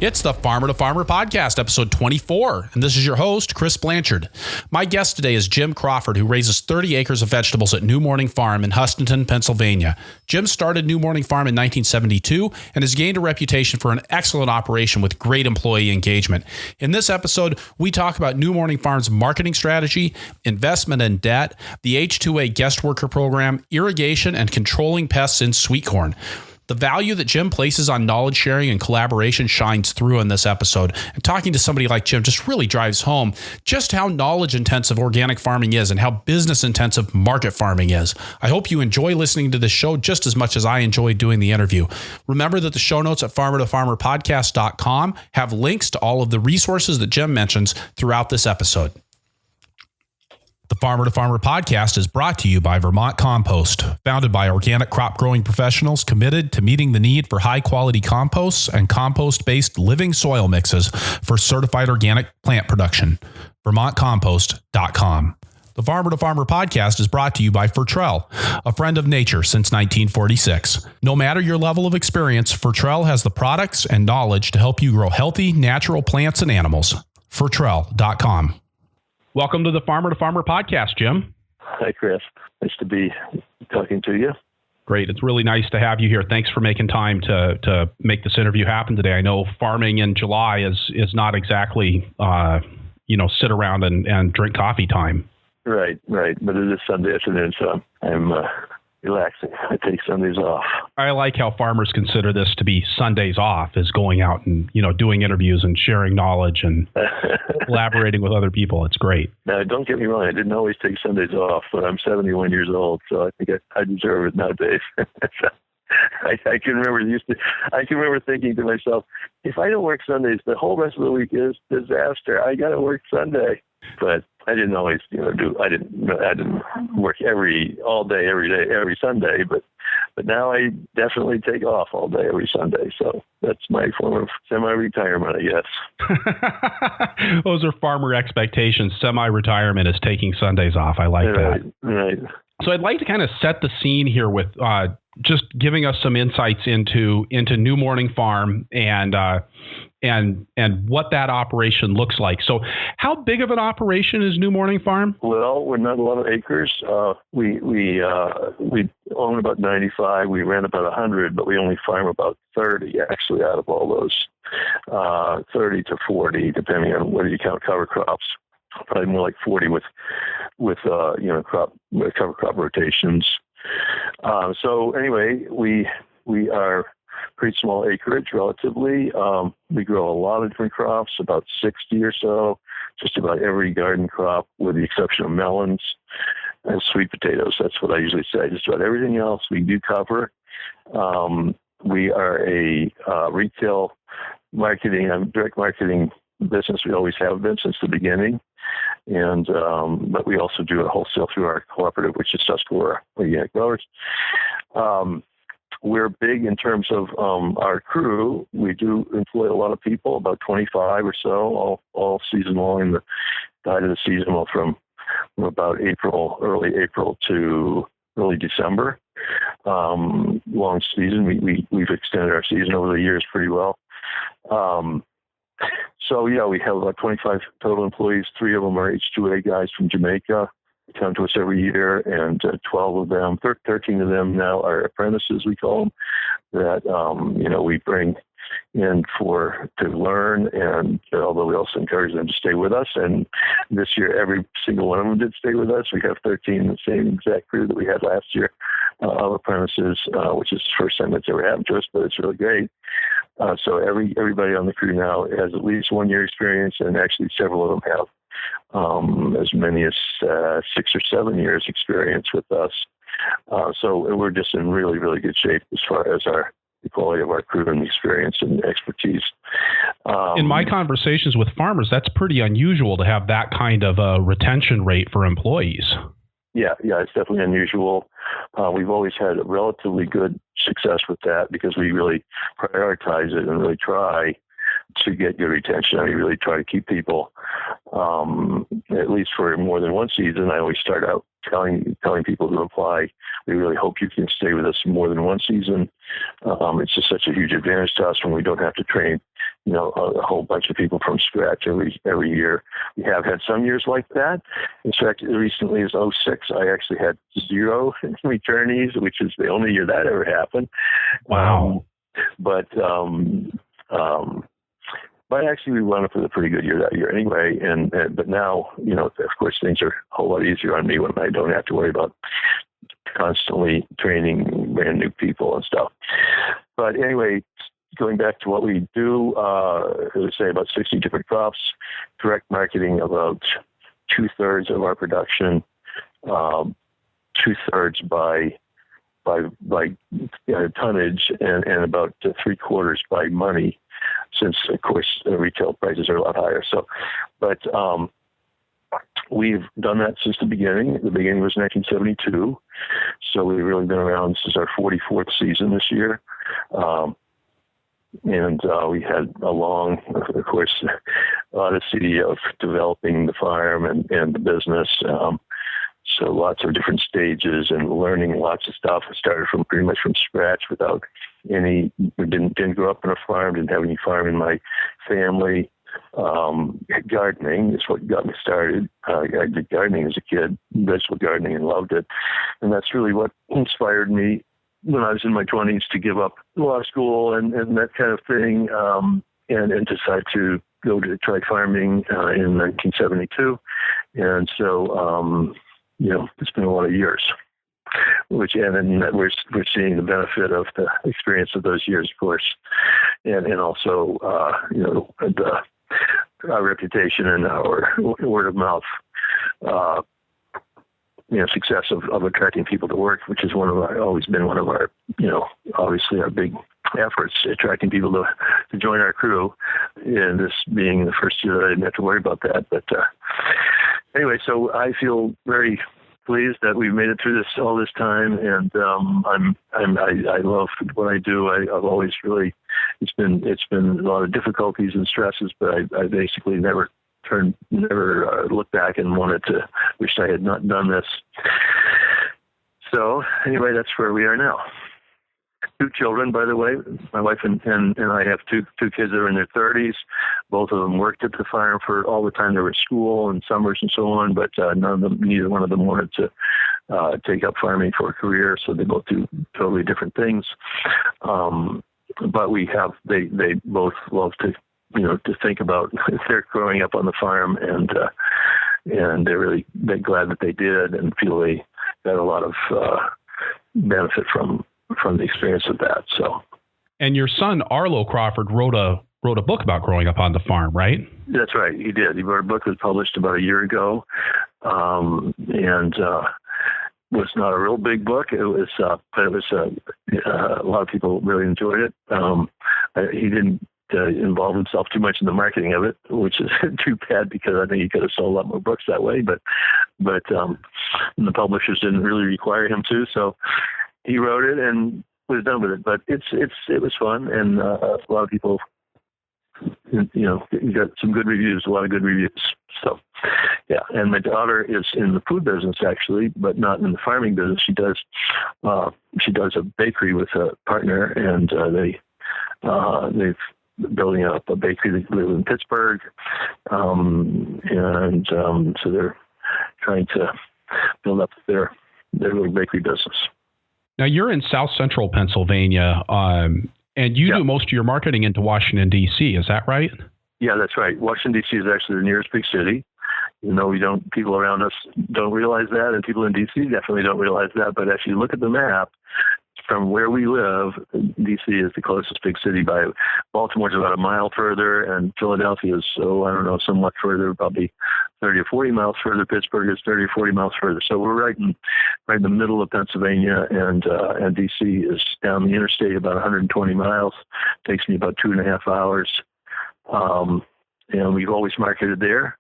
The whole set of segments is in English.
It's the Farmer to Farmer podcast, episode 24, and this is your host, Chris Blanchard. My guest today is Jim Crawford, who raises 30 acres of vegetables at New Morning Farm in Hustontown, Pennsylvania. Jim started New Morning Farm in 1972 and has gained a reputation for an excellent operation with great employee engagement. In this episode, we talk about New Morning Farm's marketing strategy, investment and debt, the H2A guest worker program, irrigation, and controlling pests in sweet corn. The value that Jim places on knowledge sharing and collaboration shines through in this episode. And talking to somebody like Jim just really drives home just how knowledge intensive organic farming is and how business intensive market farming is. I hope you enjoy listening to this show just as much as I enjoyed doing the interview. Remember that the show notes at farmertofarmerpodcast.com have links to all of the resources that Jim mentions throughout this episode. The Farmer to Farmer podcast is brought to you by Vermont Compost, founded by organic crop growing professionals committed to meeting the need for high quality composts and compost-based living soil mixes for certified organic plant production. VermontCompost.com. The Farmer to Farmer podcast is brought to you by Fertrell, a friend of nature since 1946. No matter your level of experience, Fertrell has the products and knowledge to help you grow healthy, natural plants and animals. Fertrell.com. Welcome to the Farmer to Farmer podcast, Jim. Hi, Chris. Nice to be talking to you. Great. It's really nice to have you here. Thanks for making time to make this interview happen today. I know farming in July is not exactly, sit around and drink coffee time. Right. But it is Sunday afternoon, so I'm relaxing. I take Sundays off. I like how farmers consider this to be Sundays off, is going out and, doing interviews and sharing knowledge and collaborating with other people. It's great. Now, don't get me wrong. I didn't always take Sundays off, but I'm 71 years old, so I think I deserve it nowadays. I can remember thinking to myself, if I don't work Sundays, the whole rest of the week is disaster. I got to work Sunday. But I didn't always, I didn't work all day, every day, every Sunday. But now I definitely take off all day, every Sunday. So that's my form of semi-retirement, I guess. Those are farmer expectations. Semi-retirement is taking Sundays off. I like that. Right. So I'd like to kind of set the scene here with just giving us some insights into New Morning Farm and what that operation looks like. So how big of an operation is New Morning Farm? Well, we're not a lot of acres. We own about 95. We rent about 100, but we only farm about 30 actually out of all those, 30 to 40, depending on whether you count cover crops. Probably more like 40 with cover crop rotations. So anyway, we are pretty small acreage relatively. We grow a lot of different crops, about 60 or so, just about every garden crop with the exception of melons and sweet potatoes. That's what I usually say. Just about everything else we do cover. We are a retail marketing, direct marketing business. We always have been since the beginning. And but we also do a wholesale through our cooperative, which is Tuscarora Organic Growers. We're big in terms of our crew. We do employ a lot of people, about 25 or so, all season long in the height of the season, from about early April to early December. Long season. We've extended our season over the years pretty well. So, we have about 25 total employees. 3 of them are H2A guys from Jamaica. They come to us every year, and 13 of them now are apprentices, we call them, that, we bring in to learn, and although we also encourage them to stay with us. And this year, every single one of them did stay with us. We have 13, the same exact crew that we had last year of apprentices, which is the first time that's ever happened to us, but it's really great. So everybody on the crew now has at least 1 year experience, and actually several of them have as many as 6 or 7 years experience with us. So we're just in really, really good shape as far as the quality of our crew and experience and expertise. In my conversations with farmers, that's pretty unusual to have that kind of a retention rate for employees. Yeah, it's definitely unusual. We've always had relatively good success with that because we really prioritize it and really try to get good retention. We really try to keep people, at least for more than one season. I always start out telling people who apply, we really hope you can stay with us more than one season. It's just such a huge advantage to us when we don't have to train a whole bunch of people from scratch every year. We have had some years like that. In fact, recently as 06, I actually had 0 returnees, which is the only year that ever happened. Wow. But actually we wound up with a pretty good year that year anyway. But now, of course, things are a whole lot easier on me when I don't have to worry about constantly training brand new people and stuff. But anyway, going back to what we do, let's say about 60 different crops, direct marketing about 2/3 of our production, 2/3 by tonnage, and about 3/4 by money, since of course retail prices are a lot higher. So, but we've done that since the beginning. The beginning was 1972, so we've really been around. This is our 44th season this year. And we had a long, of course, odyssey of developing the farm and the business. So lots of different stages and learning lots of stuff. We started from pretty much from scratch without we didn't grow up on a farm, didn't have any farm in my family. Gardening is what got me started. I did gardening as a kid, vegetable gardening, and loved it. And that's really what inspired me when I was in my 20s to give up law school and that kind of thing, and decide to go to try farming in 1972. And so, it's been a lot of years, and we're seeing the benefit of the experience of those years, of course, and also, our reputation and our word of mouth, success of attracting people to work, which is always been one of our, obviously our big efforts, attracting people to join our crew. And this being the first year that I didn't have to worry about that. But anyway, so I feel very pleased that we've made it through all this time, and I love what I do. I've always really, it's been a lot of difficulties and stresses, but I basically never looked back and wished I had not done this. So anyway, that's where we are now. 2 children, by the way. My wife and I have two kids that are in their 30s. Both of them worked at the farm for all the time they were at school and summers and so on, but neither one of them wanted to take up farming for a career, so they both do totally different things. But they both love to think about they're growing up on the farm, and they're glad that they did, and feel they got a lot of benefit from the experience of that. So, and your son Arlo Crawford wrote a book about growing up on the farm, right? That's right. He did. He wrote a book that was published about a year ago, and was not a real big book. It was, but it was a lot of people really enjoyed it. He didn't involve himself too much in the marketing of it, which is too bad, because I think he could have sold a lot more books that way. But the publishers didn't really require him to, so he wrote it and was done with it. But it was fun, and a lot of people, got some good reviews, a lot of good reviews. So, yeah. And my daughter is in the food business, actually, but not in the farming business. She does a bakery with a partner, and they've building up a bakery. They live in Pittsburgh, so they're trying to build up their little bakery business. Now, you're in South Central Pennsylvania, and you do most of your marketing into Washington, D.C. Is that right? Yeah, that's right. Washington, D.C. is actually the nearest big city. People around us don't realize that, and people in D.C. definitely don't realize that. But if you look at the map, from where we live, D.C. is the closest big city. Baltimore's about a mile further, and Philadelphia is, somewhat further, probably 30 or 40 miles further. Pittsburgh is 30 or 40 miles further. So we're right in the middle of Pennsylvania, and D.C. is down the interstate about 120 miles. It takes me about 2.5 hours. And we've always marketed there.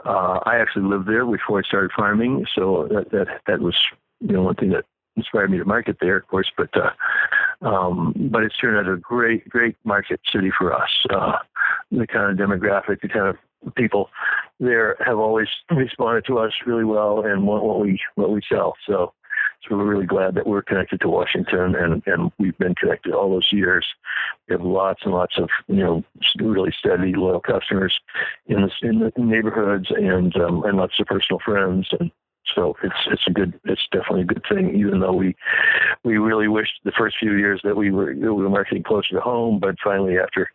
I actually lived there before I started farming, so that was one thing that inspired me to market there, of course. But it's turned out a great market city for us. The kind of demographic, the kind of people there have always responded to us really well and want what we sell. So So we're really glad that we're connected to Washington, and we've been connected all those years. We have lots and lots of, really steady, loyal customers in the neighborhoods, and lots of personal friends. And so it's definitely a good thing, even though we really wished the first few years that we were marketing closer to home, but finally after a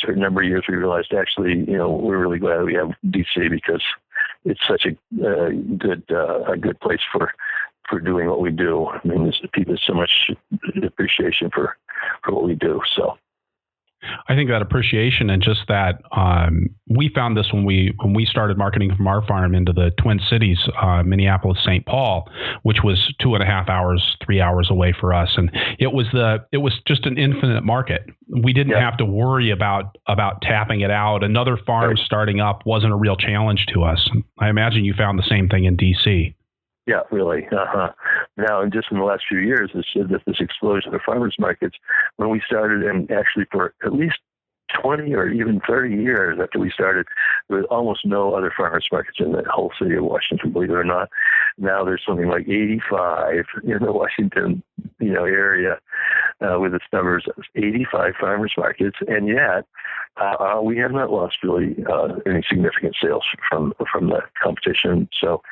certain number of years, we realized actually, we're really glad we have DC because it's such a good place for doing what we do. I mean, there's so much appreciation for what we do. So I think that appreciation and just that we found this when we started marketing from our farm into the Twin Cities, Minneapolis, St. Paul, which was 2.5 hours, 3 hours away for us, and it was just an infinite market. We didn't have to worry about tapping it out. Another farm starting up wasn't a real challenge to us. I imagine you found the same thing in DC. Yeah, really. Now, and just in the last few years, this explosion of farmers markets. When we started, and actually for at least 20 or even 30 years after we started, there was almost no other farmers markets in the whole city of Washington, believe it or not. Now there's something like 85 in the Washington, area, with its numbers of 85 farmers markets, and yet we have not lost really any significant sales from the competition. So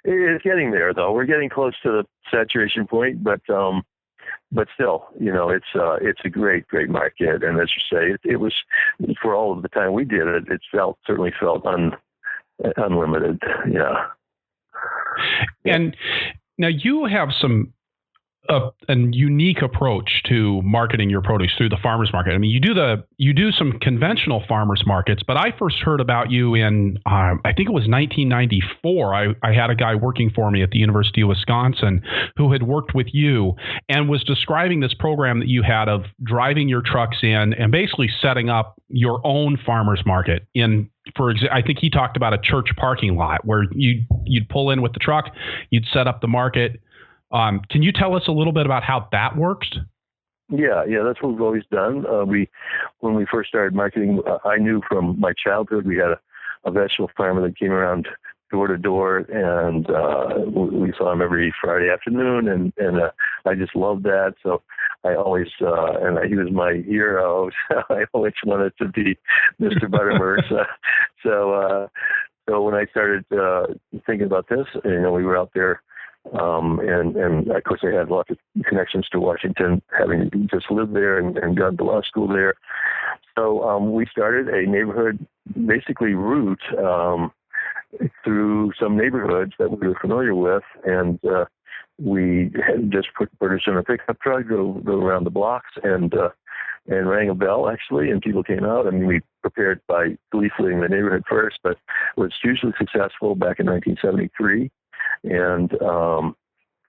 it's getting there, though. We're getting close to the saturation point, but still, it's a great market. And as you say, it was, for all of the time we did it, certainly felt unlimited. Yeah. And now you have a unique approach to marketing your produce through the farmers market. I mean, you do some conventional farmers markets, but I first heard about you in I think it was 1994. I had a guy working for me at the University of Wisconsin who had worked with you and was describing this program that you had of driving your trucks in and basically setting up your own farmers market in. I think he talked about a church parking lot where you'd pull in with the truck, you'd set up the market. Can you tell us a little bit about how that works? Yeah, that's what we've always done. When we first started marketing, I knew from my childhood we had a vegetable farmer that came around door to door, and we saw him every Friday afternoon, and I just loved that. So I always, and he was my hero. So I always wanted to be Mr. Buttermers. So when I started thinking about this, we were out there. And of course, I had lots of connections to Washington, having just lived there and gone to law school there. So we started a neighborhood, basically route through some neighborhoods that we were familiar with, and we had just put produce in a pickup truck, go around the blocks, and rang a bell, actually, and people came out. I mean, we prepared by leafleting the neighborhood first, but it was hugely successful back in 1973. And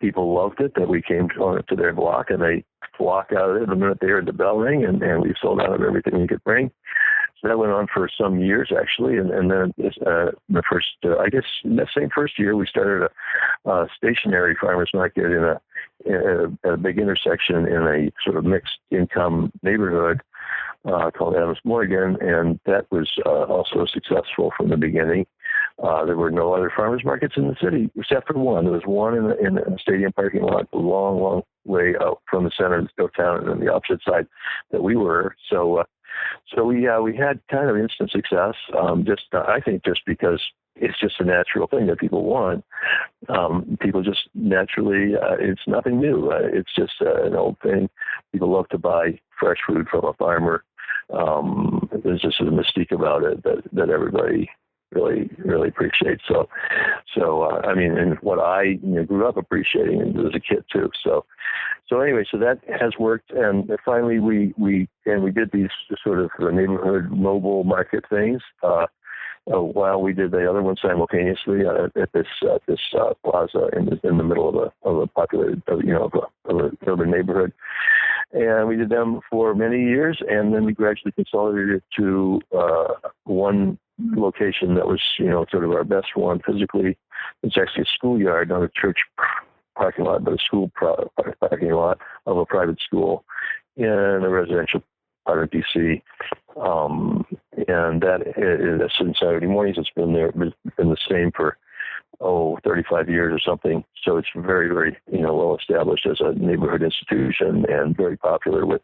people loved it that we came to their block, and they flocked out of it the minute they heard the bell ring, and we sold out of everything we could bring. So that went on for some years, actually, and then the first, I guess, that same first year, we started a stationary farmers market in a big intersection in a sort of mixed income neighborhood called Adams Morgan, and that was also successful from the beginning. There were no other farmers markets in the city except for one. There was one in the stadium parking lot, a long way out from the center of town, and on the opposite side that we were. So we had kind of instant success. I think just because it's just a natural thing that people want. People just naturally, it's nothing new. It's just an old thing. People love to buy fresh food from a farmer. There's just a mystique about it that everybody really appreciates. So I mean, and what I grew up appreciating as a kid too. So anyway, so that has worked, and finally we did these sort of neighborhood mobile market things. While we did the other one simultaneously at this plaza in the middle of a populated, of an urban neighborhood. And we did them for many years, and then we gradually consolidated to one location that was, sort of our best one physically. It's actually a schoolyard, not a church parking lot, but a school parking lot of a private school in a residential part of DC. And that is in Saturday mornings. It's been the same for 35 years or something. So it's very, very, well established as a neighborhood institution and very popular with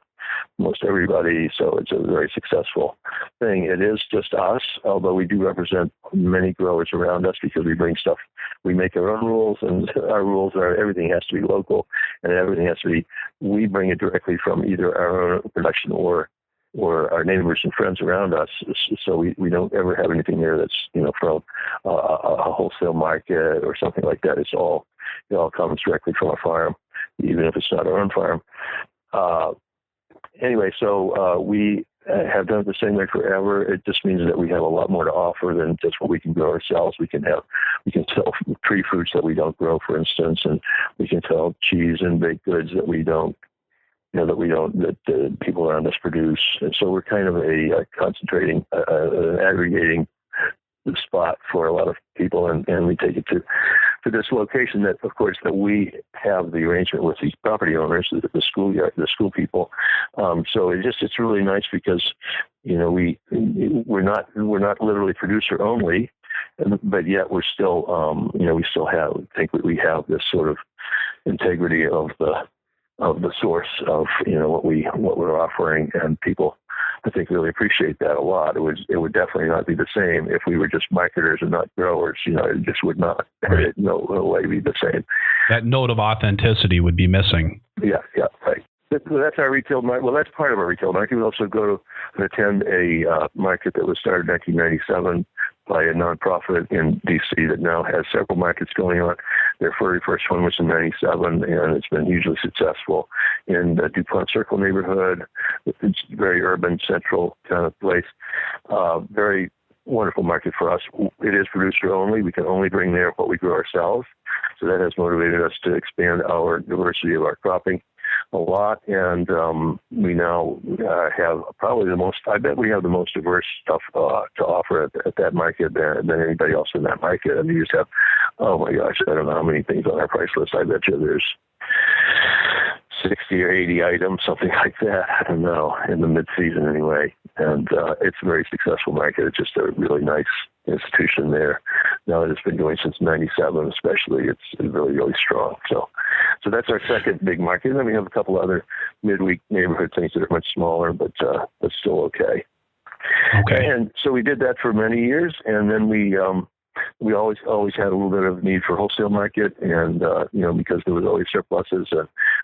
most everybody. So it's a very successful thing. It is just us, although we do represent many growers around us because we bring stuff. We make our own rules, and our rules are everything has to be local, and everything has to be, we bring it directly from either our own production or our neighbors and friends around us. So we don't ever have anything there that's, from a wholesale market or something like that. It all comes directly from a farm, even if it's not our own farm. Anyway, so we have done it the same way forever. It just means that we have a lot more to offer than just what we can grow ourselves. We can sell tree fruits that we don't grow, for instance, and we can sell cheese and baked goods that we don't, that the people around us produce. And so we're kind of a concentrating, aggregating spot for a lot of people, and we take it to this location that, of course, that we have the arrangement with these property owners, the school people. So it's really nice because, we're not literally producer only, but yet we're still, we still think that we have this sort of integrity of the source of, what we're offering, and people, I think, really appreciate that a lot. It would definitely not be the same if we were just marketers and not growers. It just would not, right. No way be the same. That note of authenticity would be missing. Yeah, right. That's our retail market. Well, that's part of our retail market. We also go to and attend a market that was started in 1997 by a nonprofit in D.C. that now has several markets going on. Their very first one was in 97, and it's been hugely successful in the DuPont Circle neighborhood. It's a very urban, central kind of place. Very wonderful market for us. It is producer only. We can only bring there what we grow ourselves. So that has motivated us to expand our diversity of our cropping a lot, and we now have probably I bet we have the most diverse stuff to offer at that market than anybody else in that market. And we just have, oh my gosh, I don't know how many things on our price list. I bet you there's 60 or 80 items, something like that. I don't know, in the mid-season anyway. And it's a very successful market. It's just a really nice institution there. Now that it's been going since 97, especially, it's really, really strong. So that's our second big market. And then we have a couple other midweek neighborhood things that are much smaller, but still okay. Okay. And so we did that for many years, and then we always had a little bit of need for wholesale market, and because there was always surpluses,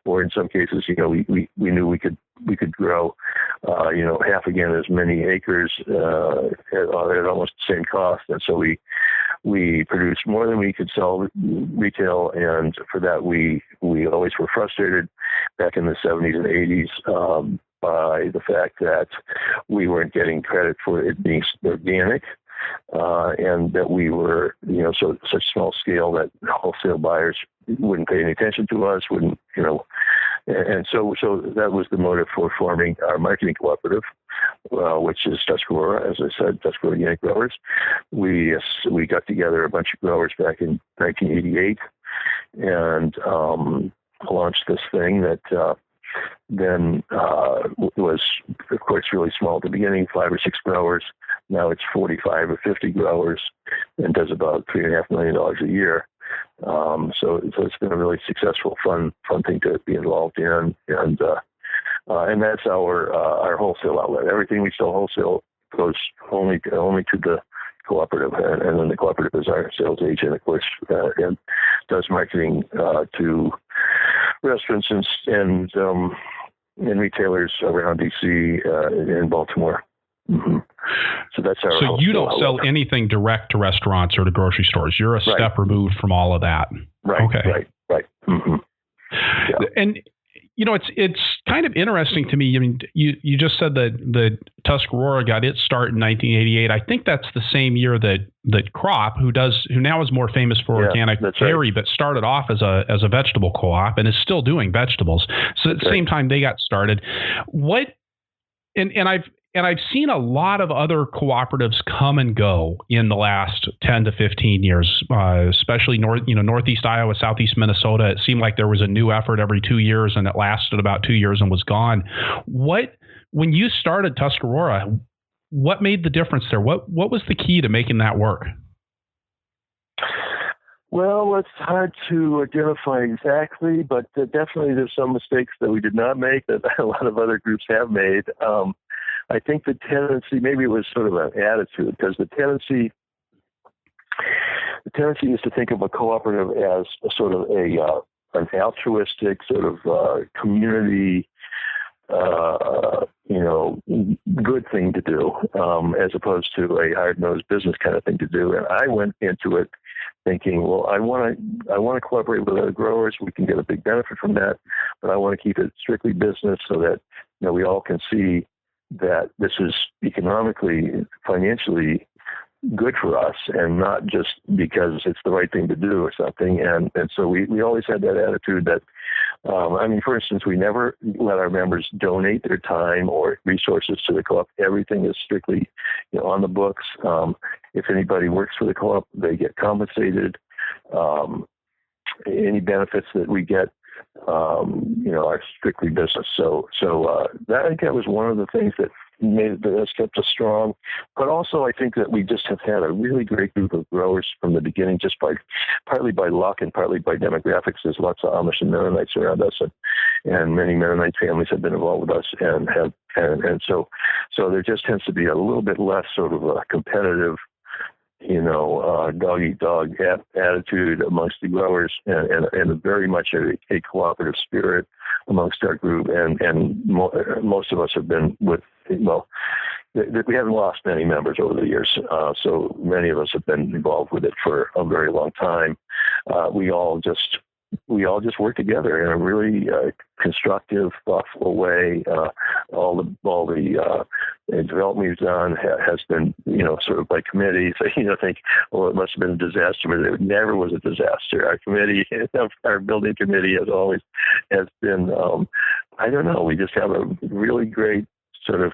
or in some cases, we knew we could grow, half again as many acres at almost the same cost, and so we produced more than we could sell retail, and for that we always were frustrated back in the 70s and 80s by the fact that we weren't getting credit for it being organic. And that we were, such small scale that wholesale buyers wouldn't pay any attention to us, and so that was the motive for forming our marketing cooperative, which is Tuscarora, as I said, Tuscarora Organic Growers. We got together a bunch of growers back in 1988 and launched this thing that then was, of course, really small at the beginning, 5 or 6 growers. Now it's 45 or 50 growers and does about $3.5 million a year. So it's been a really successful, fun thing to be involved in, and that's our wholesale outlet. Everything we sell wholesale goes only to the cooperative, and then the cooperative is our sales agent, of course, and does marketing to restaurants and retailers around DC and Baltimore. Mm-hmm. So that's our. So you don't sell anything direct to restaurants or to grocery stores. You're a step removed from all of that. Right. Okay. Right. Mm-hmm. Yeah. And it's kind of interesting to me. I mean, you just said that the Tuscarora got its start in 1988. I think that's the same year that Crop, who now is more famous for organic dairy, but started off as a vegetable co-op and is still doing vegetables. So at the same time they got started. And I've seen a lot of other cooperatives come and go in the last 10 to 15 years, especially Northeast Iowa, Southeast Minnesota. It seemed like there was a new effort every 2 years, and it lasted about 2 years and was gone. When you started Tuscarora, what made the difference there? What was the key to making that work? Well, it's hard to identify exactly, but definitely there's some mistakes that we did not make that a lot of other groups have made. I think the tendency, maybe it was sort of an attitude, because the tendency is to think of a cooperative as a sort of an altruistic sort of community, good thing to do, as opposed to a hard-nosed business kind of thing to do. And I went into it thinking, well, I want to cooperate with other growers. We can get a big benefit from that, but I want to keep it strictly business so that we all can see that this is economically, financially good for us, and not just because it's the right thing to do or something. And so we always had that attitude that, for instance, we never let our members donate their time or resources to the co-op. Everything is strictly, on the books. If anybody works for the co-op, they get compensated. Any benefits that we get, are strictly business. So that, I think that was one of the things that has kept us strong. But also, I think that we just have had a really great group of growers from the beginning, just partly by luck and partly by demographics. There's lots of Amish and Mennonites around us, and many Mennonite families have been involved with us, and so there just tends to be a little bit less sort of a competitive, dog-eat-dog attitude amongst the growers, and very much a cooperative spirit amongst our group. And most of us have been with, we haven't lost many members over the years. So many of us have been involved with it for a very long time. We all just work together in a really constructive, thoughtful way. All the development we've done has been, sort of by committee. So, think, well, it must have been a disaster, but it never was a disaster. Our committee, our building committee has been, I don't know, we just have a really great sort of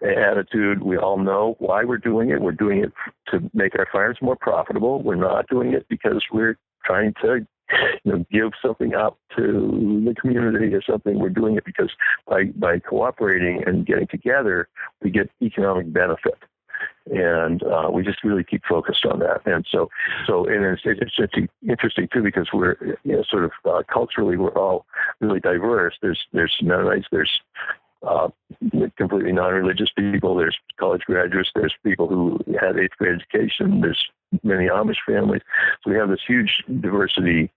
attitude. We all know why we're doing it. We're doing it to make our farms more profitable. We're not doing it because we're trying to give something up to the community or something. We're doing it because by cooperating and getting together, we get economic benefit. And we just really keep focused on that. And so and it's interesting too, because we're sort of culturally, we're all really diverse. There's Mennonites, there's completely non-religious people, there's college graduates, there's people who had 8th grade education, there's many Amish families. So we have this huge diversity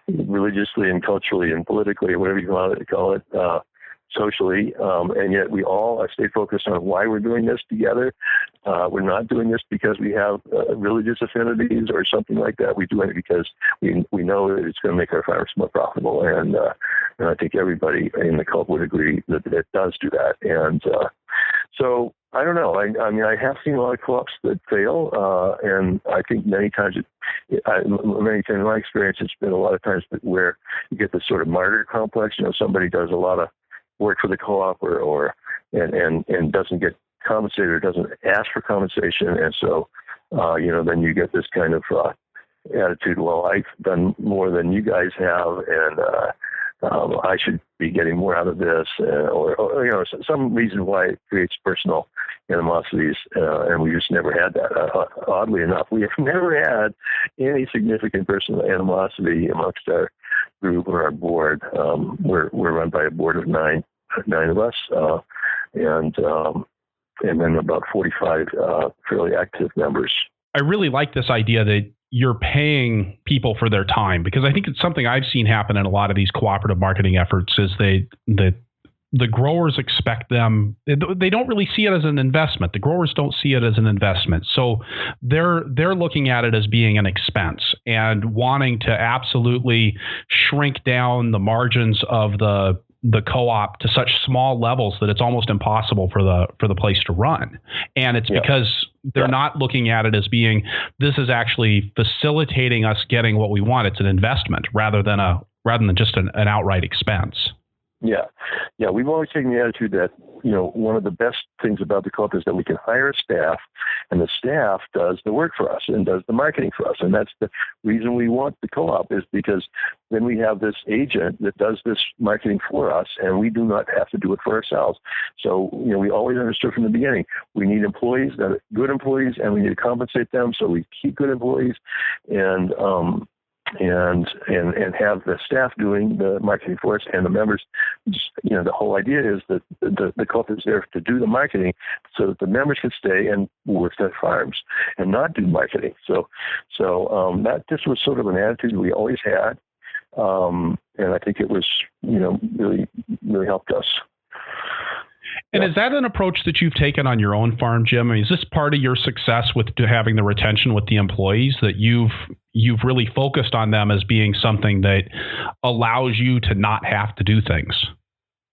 religiously and culturally and politically, or whatever you want to call it, socially, and yet we all stay focused on why we're doing this together. We're not doing this because we have religious affinities or something like that. We do it because we know that it's going to make our farms more profitable, and I think everybody in the co-op would agree that it does do that. And so I don't know. I have seen a lot of co-ops that fail, and I think many times in my experience, it's been a lot of times where you get this sort of martyr complex. Somebody does a lot of work for the co-op and doesn't get compensated or doesn't ask for compensation. And so, then you get this kind of attitude, well, I've done more than you guys have, and I should be getting more out of this, or some reason why it creates personal animosities, and we just never had that. Oddly enough, we have never had any significant personal animosity amongst our group or our board. We're run by a board of nine of us, and then about 45 fairly active members. I really like this idea that you're paying people for their time, because I think it's something I've seen happen in a lot of these cooperative marketing efforts is the growers expect them. They don't really see it as an investment. The growers don't see it as an investment. So they're looking at it as being an expense and wanting to absolutely shrink down the margins of the co-op to such small levels that it's almost impossible for the place to run. And it's because they're not looking at it as being, this is actually facilitating us getting what we want. It's an investment rather than just an outright expense. Yeah. We've always taken the attitude that one of the best things about the co-op is that we can hire staff, and the staff does the work for us and does the marketing for us. And that's the reason we want the co-op, is because then we have this agent that does this marketing for us, and we do not have to do it for ourselves. So, we always understood from the beginning, we need employees that are good employees, and we need to compensate them. So we keep good employees and have the staff doing the marketing for us, and the members. The whole idea is that the co-op is there to do the marketing so that the members can stay and work their farms and not do marketing. So that just was sort of an attitude we always had, and I think it was really helped us. And is that an approach that you've taken on your own farm, Jim? I mean, is this part of your success with having the retention with the employees, that you've really focused on them as being something that allows you to not have to do things?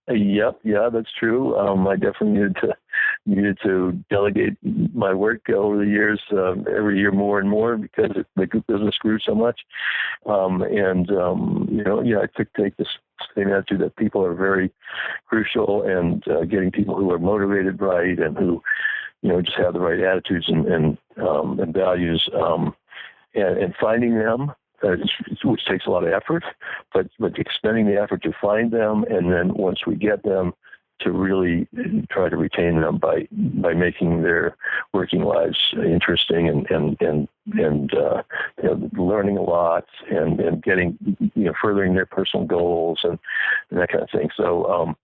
Yep. Yeah, that's true. I definitely needed to delegate my work over the years, every year more and more, because the business grew so much. I take this same attitude that people are very crucial, and getting people who are motivated right and who, just have the right attitudes and values, and finding them, which takes a lot of effort, but expending the effort to find them, and then once we get them, to really try to retain them by making their working lives interesting and learning a lot and getting furthering their personal goals and that kind of thing. So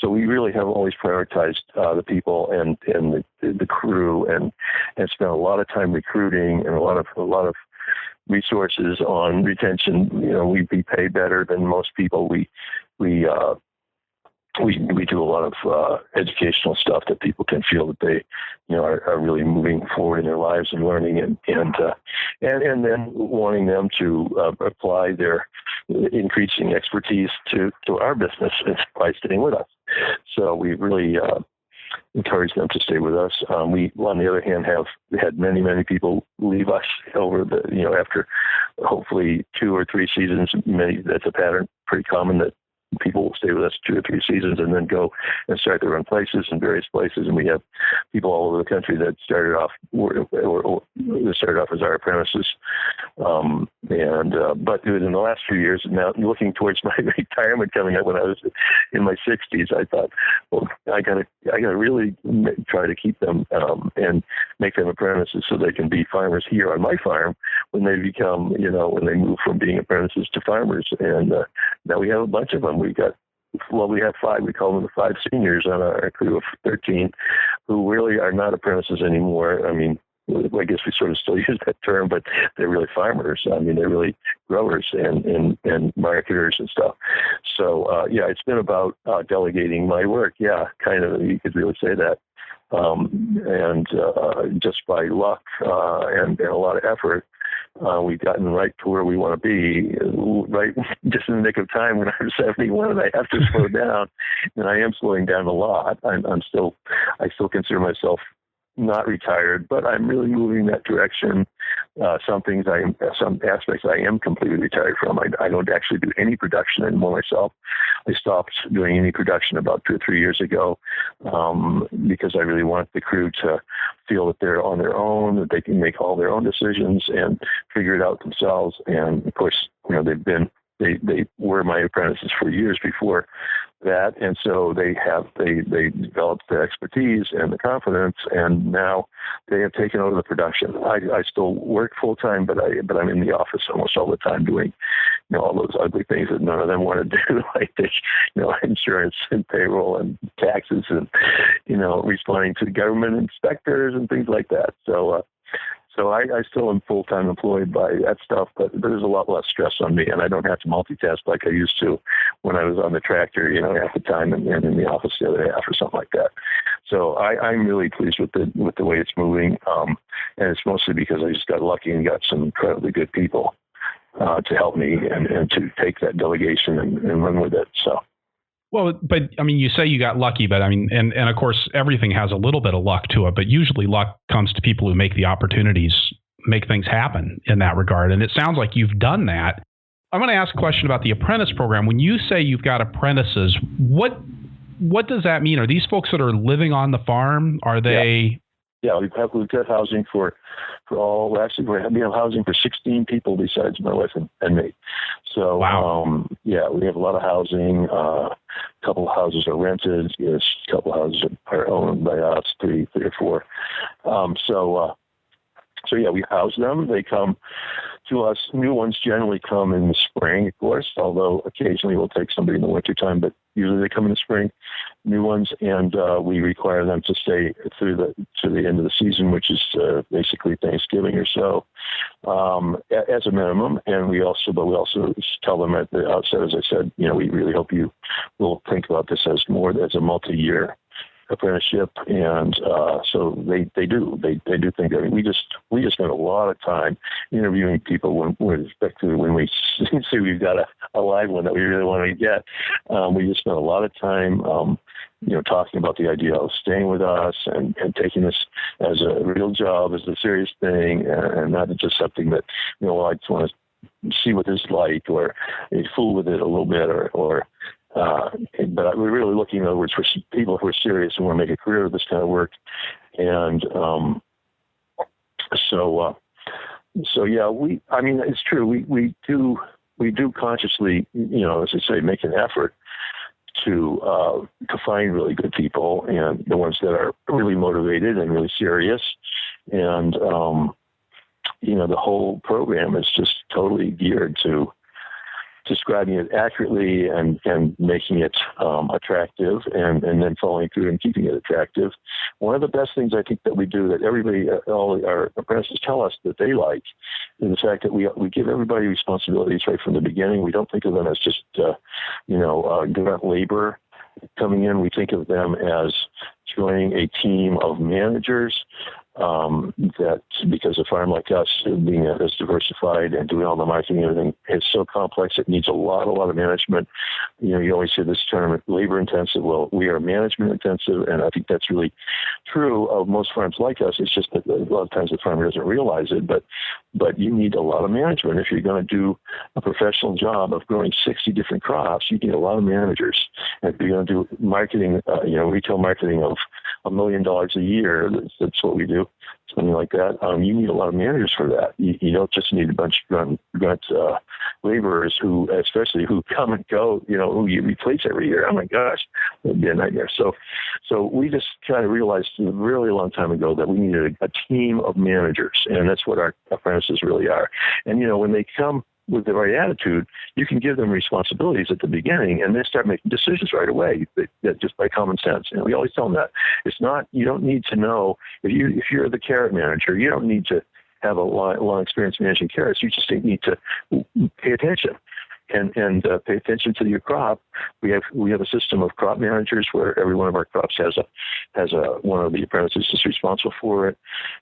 we really have always prioritized the people and the crew and spent a lot of time recruiting and a lot of resources on retention. We'd be paid better than most people. We do a lot of educational stuff that people can feel that they, are really moving forward in their lives and learning, and then wanting them to apply their increasing expertise to our business by staying with us. So we really encourage them to stay with us. We, on the other hand, have had many people leave us over after hopefully 2 or 3 seasons. That's a pattern, pretty common, that people will stay with us 2 or 3 seasons and then go and start their own places in various places. And we have people all over the country that started off as our apprentices. But in the last few years, now looking towards my retirement coming up when I was in my 60s, I thought, well, I gotta really try to keep them and make them apprentices so they can be farmers here on my farm when they become, when they move from being apprentices to farmers. And now we have a bunch of them. We have 5. We call them the 5 seniors on our crew of 13, who really are not apprentices anymore. I mean, I guess we sort of still use that term, but they're really farmers. I mean, they're really growers and marketers and stuff. So, it's been about delegating my work. Yeah, kind of, you could really say that. Just by luck and a lot of effort, we've gotten right to where we want to be, right just in the nick of time when I'm 71 and I have to slow down. And I am slowing down a lot. I still consider myself not retired, but I'm really moving in that direction. Some aspects I am completely retired from. I don't actually do any production anymore myself. I stopped doing any production about 2 or 3 years ago because I really want the crew to feel that they're on their own, that they can make all their own decisions and figure it out themselves. And of course, they were my apprentices for years before that, and so they developed the expertise and the confidence, and now they have taken over the production. I still work full time, but I'm in the office almost all the time doing all those ugly things that none of them want to do, like insurance and payroll and taxes and responding to government inspectors and things like that. So I still am full-time employed by that stuff, but there's a lot less stress on me, and I don't have to multitask like I used to when I was on the tractor, half the time and in the office the other half or something like that. So I'm really pleased with the way it's moving, and it's mostly because I just got lucky and got some incredibly good people to help me and to take that delegation and run with it. So. Well, but I mean, you say you got lucky, but I mean, and of course, everything has a little bit of luck to it, but usually luck comes to people who make the opportunities, make things happen in that regard. And it sounds like you've done that. I'm going to ask a question about the apprentice program. When you say you've got apprentices, what what does that mean? Are these folks that are living on the farm? Are they? Yeah, we've got housing for all. Actually, we have housing for 16 people besides my wife and me. So, wow. Yeah, we have a lot of housing. A couple of houses are rented. Yes, a couple of houses are owned by us, three or four. So yeah, we house them. They come to us. New ones generally come in the spring, of course, although occasionally we'll take somebody in the wintertime, but usually they come in the spring, new ones, and we require them to stay to the end of the season, which is basically Thanksgiving or so, as a minimum. And we also tell them at the outset, as I said, we really hope you will think about this as a multi-year apprenticeship, and so they do think. I mean, we just spend a lot of time interviewing people when we see we've got a live one that we really want to get. We just spend a lot of time talking about the idea of staying with us and taking this as a real job, as a serious thing, and not just something that I just want to see what this is like, or fool with it a little bit, or but we're really looking, in other words, for people who are serious and want to make a career of this kind of work. And so yeah, it's true. We do consciously, as I say, make an effort to find really good people, and the ones that are really motivated and really serious. And the whole program is just totally geared to describing it accurately and making it attractive, and then following through and keeping it attractive. One of the best things I think that we do, that everybody, all our apprentices tell us that they like, is the fact that we give everybody responsibilities right from the beginning. We don't think of them as just direct labor coming in. We think of them as joining a team of managers. That because a farm like us, being as diversified and doing all the marketing and everything, is so complex, it needs a lot of management. You always hear this term, labor intensive. Well, we are management intensive, and I think that's really true of most farms like us. It's just that a lot of times the farmer doesn't realize it, but you need a lot of management. If you're going to do a professional job of growing 60 different crops, you need a lot of managers. And if you're going to do marketing, retail marketing of $1 million a year, that's what we do, something like that. You need a lot of managers for that. You don't just need a bunch of grunt laborers who come and go, who you replace every year. Oh my gosh, it'd be a nightmare. So we just kind of realized a really long time ago that we needed a team of managers, and that's what our apprentices really are. And when they come with the right attitude, you can give them responsibilities at the beginning, and they start making decisions right away, just by common sense. And we always tell them that it's not. You don't need to know if you're the carrot manager. You don't need to have a long experience managing carrots. You just need to pay attention and pay attention to your crop. We have a system of crop managers where every one of our crops has one of the apprentices is responsible for it,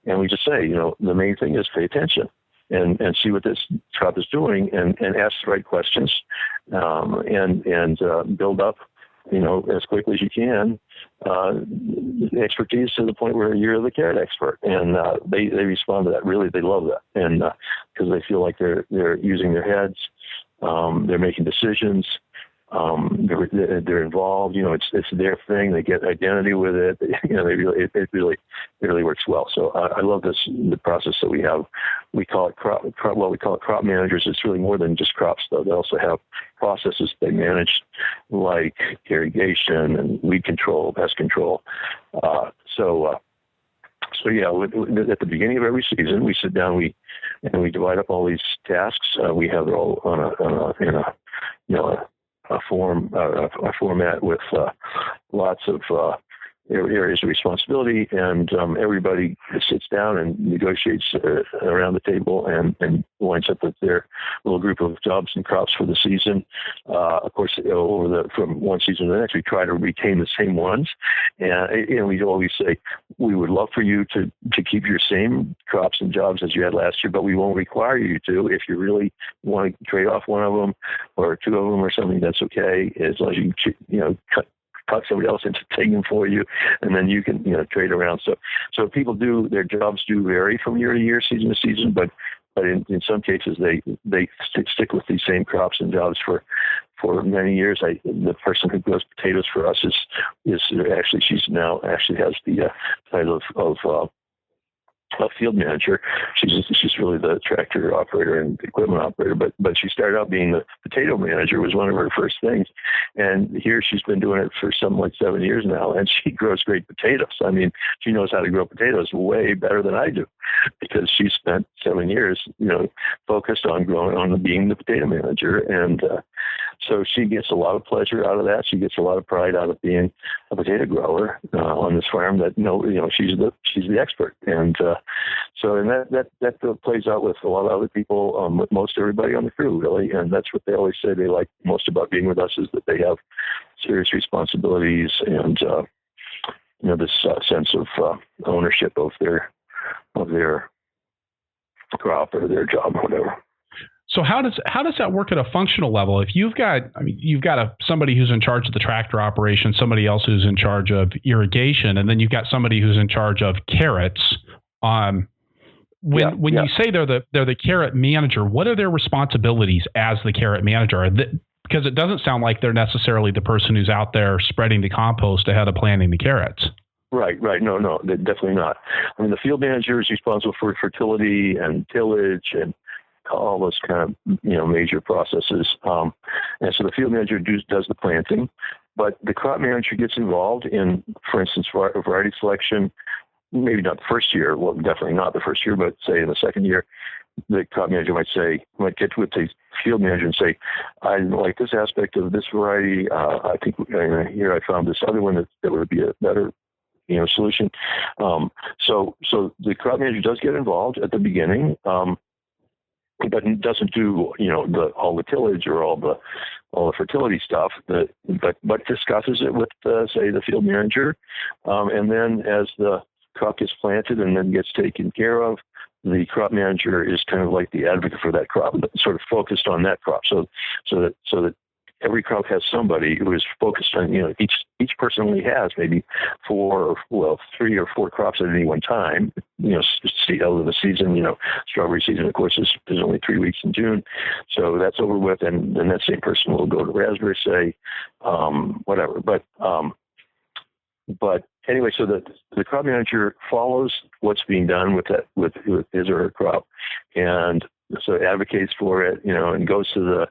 and we just say, the main thing is pay attention. And see what this crop is doing, and ask the right questions, and build up, as quickly as you can, expertise to the point where you're the carrot expert. And they respond to that. Really, they love that, and because they feel like they're using their heads, they're making decisions. They're involved. It's their thing. They get identity with it. It really works well. So I love the process that we have. We call it crop managers. It's really more than just crops, though. They also have processes they manage, like irrigation and weed control, pest control. So yeah, at the beginning of every season, we sit down, we divide up all these tasks. We have it all in a format with lots of areas of responsibility, and everybody sits down and negotiates around the table and winds up with their little group of jobs and crops for the season. Of course, from one season to the next, we try to retain the same ones, and we always say we would love for you to keep your same crops and jobs as you had last year, but we won't require you to. If you really want to trade off one of them or two of them or something, that's okay, as long as you talk somebody else into taking them for you, and then you can trade around. So people their jobs do vary from year to year, season to season, but in some cases they stick with these same crops and jobs for for many years. The person who grows potatoes for us is actually, she's now actually has the title of field manager. She's really the tractor operator and equipment operator, but she started out being the potato manager, was one of her first things. And here she's been doing it for something like 7 years now, and she grows great potatoes. I mean, she knows how to grow potatoes way better than I do, because she spent 7 years, focused on being the potato manager. And so she gets a lot of pleasure out of that. She gets a lot of pride out of being a potato grower on this farm. That she's the expert. And so that plays out with a lot of other people, with most everybody on the crew, really. And that's what they always say they like most about being with us, is that they have serious responsibilities and this sense of ownership of their crop or their job or whatever. So how does that work at a functional level? If you've got somebody who's in charge of the tractor operation, somebody else who's in charge of irrigation, and then you've got somebody who's in charge of carrots. When you say they're the carrot manager, what are their responsibilities as the carrot manager? Because it doesn't sound like they're necessarily the person who's out there spreading the compost ahead of planting the carrots. Right. No, definitely not. I mean, the field manager is responsible for fertility and tillage and all those kind of major processes, and so the field manager does the planting, but the crop manager gets involved in, for instance, variety selection. Maybe not the first year, well, definitely not the first year, but say in the second year, the crop manager might get with the field manager and say, I like this aspect of this variety. I think here I found this other one that would be a better solution. So the crop manager does get involved at the beginning. But it doesn't do all the tillage or all the fertility stuff. But discusses it with say the field manager, and then as the crop gets planted and then gets taken care of, the crop manager is kind of like the advocate for that crop, sort of focused on that crop. So that every crop has somebody who is focused on, each person only has maybe 3 or 4 crops at any one time, out of the season, strawberry season, of course, is only 3 weeks in June. So that's over with. And then that same person will go to raspberry, say, whatever. But anyway, so the crop manager follows what's being done with his or her crop, and so advocates for it, and goes to the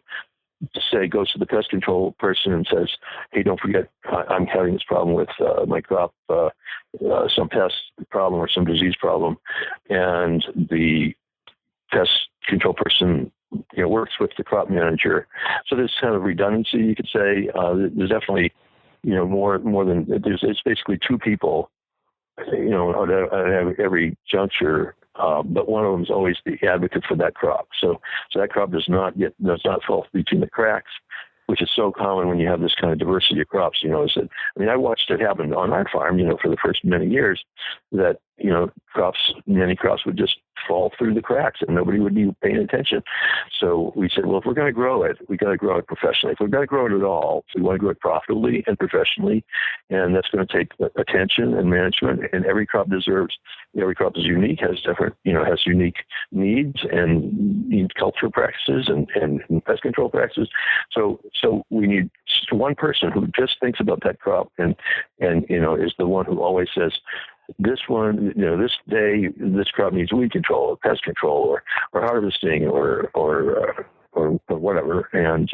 pest control person and says, hey, don't forget, I'm having this problem with my crop, some pest problem or some disease problem. And the pest control person works with the crop manager. So there's kind of redundancy, you could say. There's definitely, more than, it's basically 2 people, at every juncture. But one of them is always the advocate for that crop. So that crop does not fall between the cracks, which is so common when you have this kind of diversity of crops. I watched it happen on our farm, for the first many years, that, many crops would just fall through the cracks and nobody would be paying attention. So we said, well, if we're going to grow it, we got to grow it professionally. If we're going to grow it at all, we want to grow it profitably and professionally. And that's going to take attention and management. And every crop is unique, has different, has unique needs and needs cultural practices and pest control practices. So we need one person who just thinks about that crop and is the one who always says, this one, this day, this crop needs weed control or pest control or harvesting or whatever. And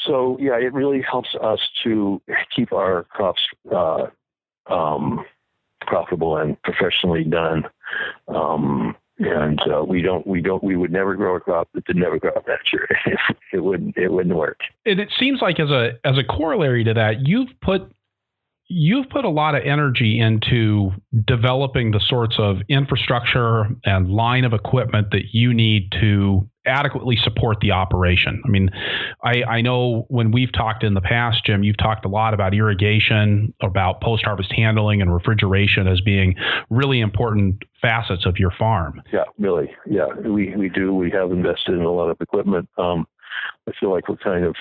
so, it really helps us to keep our crops profitable and professionally done. We would never grow a crop that did never grow up that year. It wouldn't work. And it seems like as a corollary to that, you've put a lot of energy into developing the sorts of infrastructure and line of equipment that you need to adequately support the operation. I mean, I know when we've talked in the past, Jim, you've talked a lot about irrigation, about post-harvest handling and refrigeration as being really important facets of your farm. Yeah, really. Yeah, we do. We have invested in a lot of equipment. I feel like we're kind of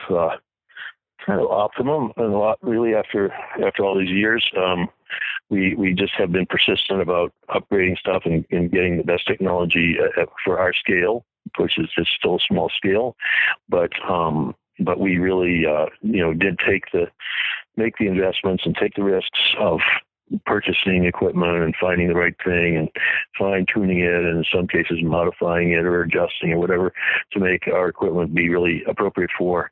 optimum and a lot really after all these years. We just have been persistent about upgrading stuff and getting the best technology for our scale, which is just still a small scale. But but we really, did make the investments and take the risks of purchasing equipment and finding the right thing and fine tuning it, and in some cases modifying it or adjusting or whatever to make our equipment be really appropriate for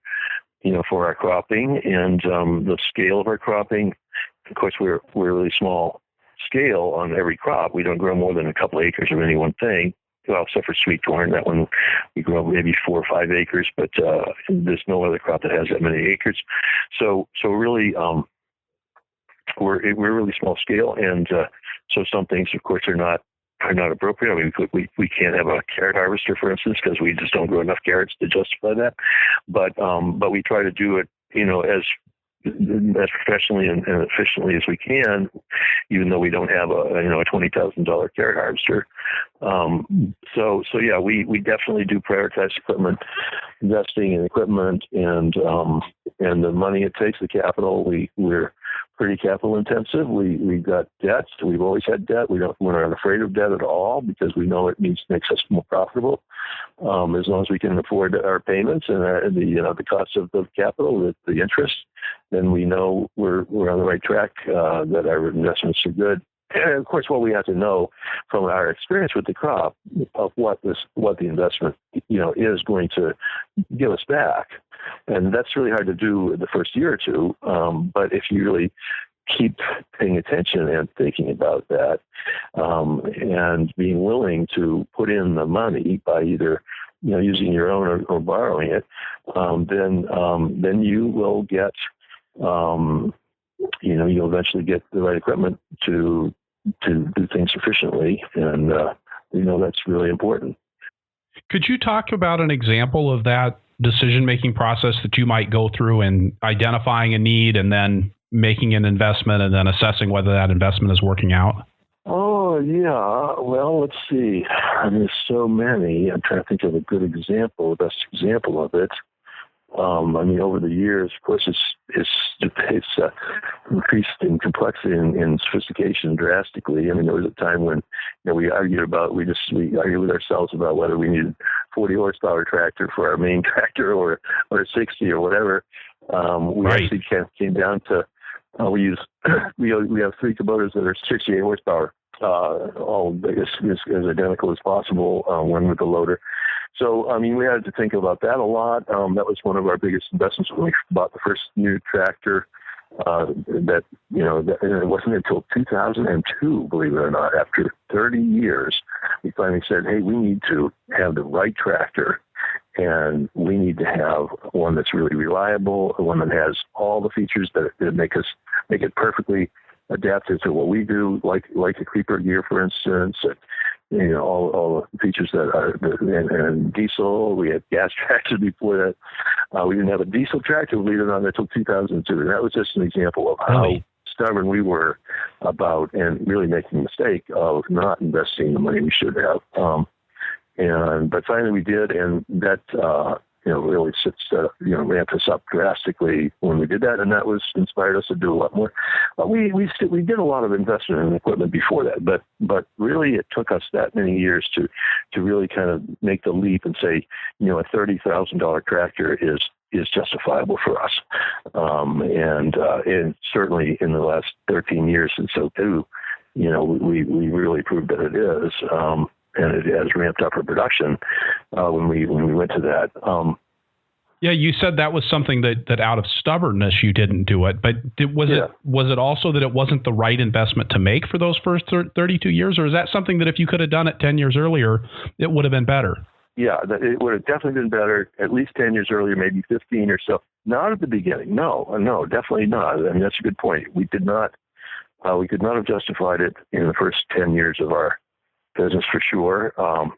our cropping and the scale of our cropping. Of course, we're really small scale on every crop. We don't grow more than a couple acres of any one thing. Well, except for sweet corn, that one we grow maybe 4 or 5 acres, but there's no other crop that has that many acres. So really, we're really small scale, and so some things, of course, are not appropriate. I mean, we can't have a carrot harvester, for instance, because we just don't grow enough carrots to justify that. But we try to do it, as professionally and efficiently as we can, even though we don't have a $20,000 carrot harvester. So yeah, we definitely do prioritize equipment, investing in equipment, and the money it takes, the capital. We're pretty capital intensive. We've got debts. We've always had debt. We're not afraid of debt at all because we know it makes us more profitable. As long as we can afford our payments and the cost of the capital, the interest, then we know we're on the right track, that our investments are good. And of course, what we have to know from our experience with the crop of what the investment, is going to give us back. And that's really hard to do the first year or two. But if you really keep paying attention and thinking about that, and being willing to put in the money by either using your own or borrowing it, then you will get, you'll eventually get the right equipment to do things efficiently, and that's really important. Could you talk about an example of that decision-making process that you might go through in identifying a need and then making an investment and then assessing whether that investment is working out? Oh, yeah. Well, let's see. I mean, there's so many. I'm trying to think of a good example, the best example of it. Over the years, of course, it's increased in complexity and sophistication drastically. I mean, there was a time when we argued with ourselves about whether we needed 40 horsepower tractor for our main tractor or 60 or whatever. Actually came down to we have 3 Kubotas that are 68 horsepower, all as identical as possible, one with the loader. So, we had to think about that a lot. That was one of our biggest investments when we bought the first new tractor. It wasn't until 2002, believe it or not, after 30 years, we finally said, hey, we need to have the right tractor, and we need to have one that's really reliable, one that has all the features that make it perfectly adapted to what we do, like a creeper gear, for instance. All the features that are, and diesel. We had gas tractors before that. We didn't have a diesel tractor, believe it or not, until 2002. And that was just an example of how stubborn we were about and really making a mistake of not investing the money we should have. But finally we did, and that really ramped us up drastically when we did that, and that inspired us to do a lot more. We did a lot of investment in equipment before that, but really it took us that many years to really kind of make the leap and say, a $30,000 tractor is justifiable for us, and certainly in the last 13 years and so too, we really proved that it is. And it has ramped up our production when we went to that. Yeah, you said that was something that out of stubbornness you didn't do it, but was it also that it wasn't the right investment to make for those first 32 years, or is that something that if you could have done it 10 years earlier, it would have been better? Yeah, it would have definitely been better at least 10 years earlier, maybe 15 or so. Not at the beginning. No, definitely not. I mean, that's a good point. We could not have justified it in the first 10 years of our business for sure. Of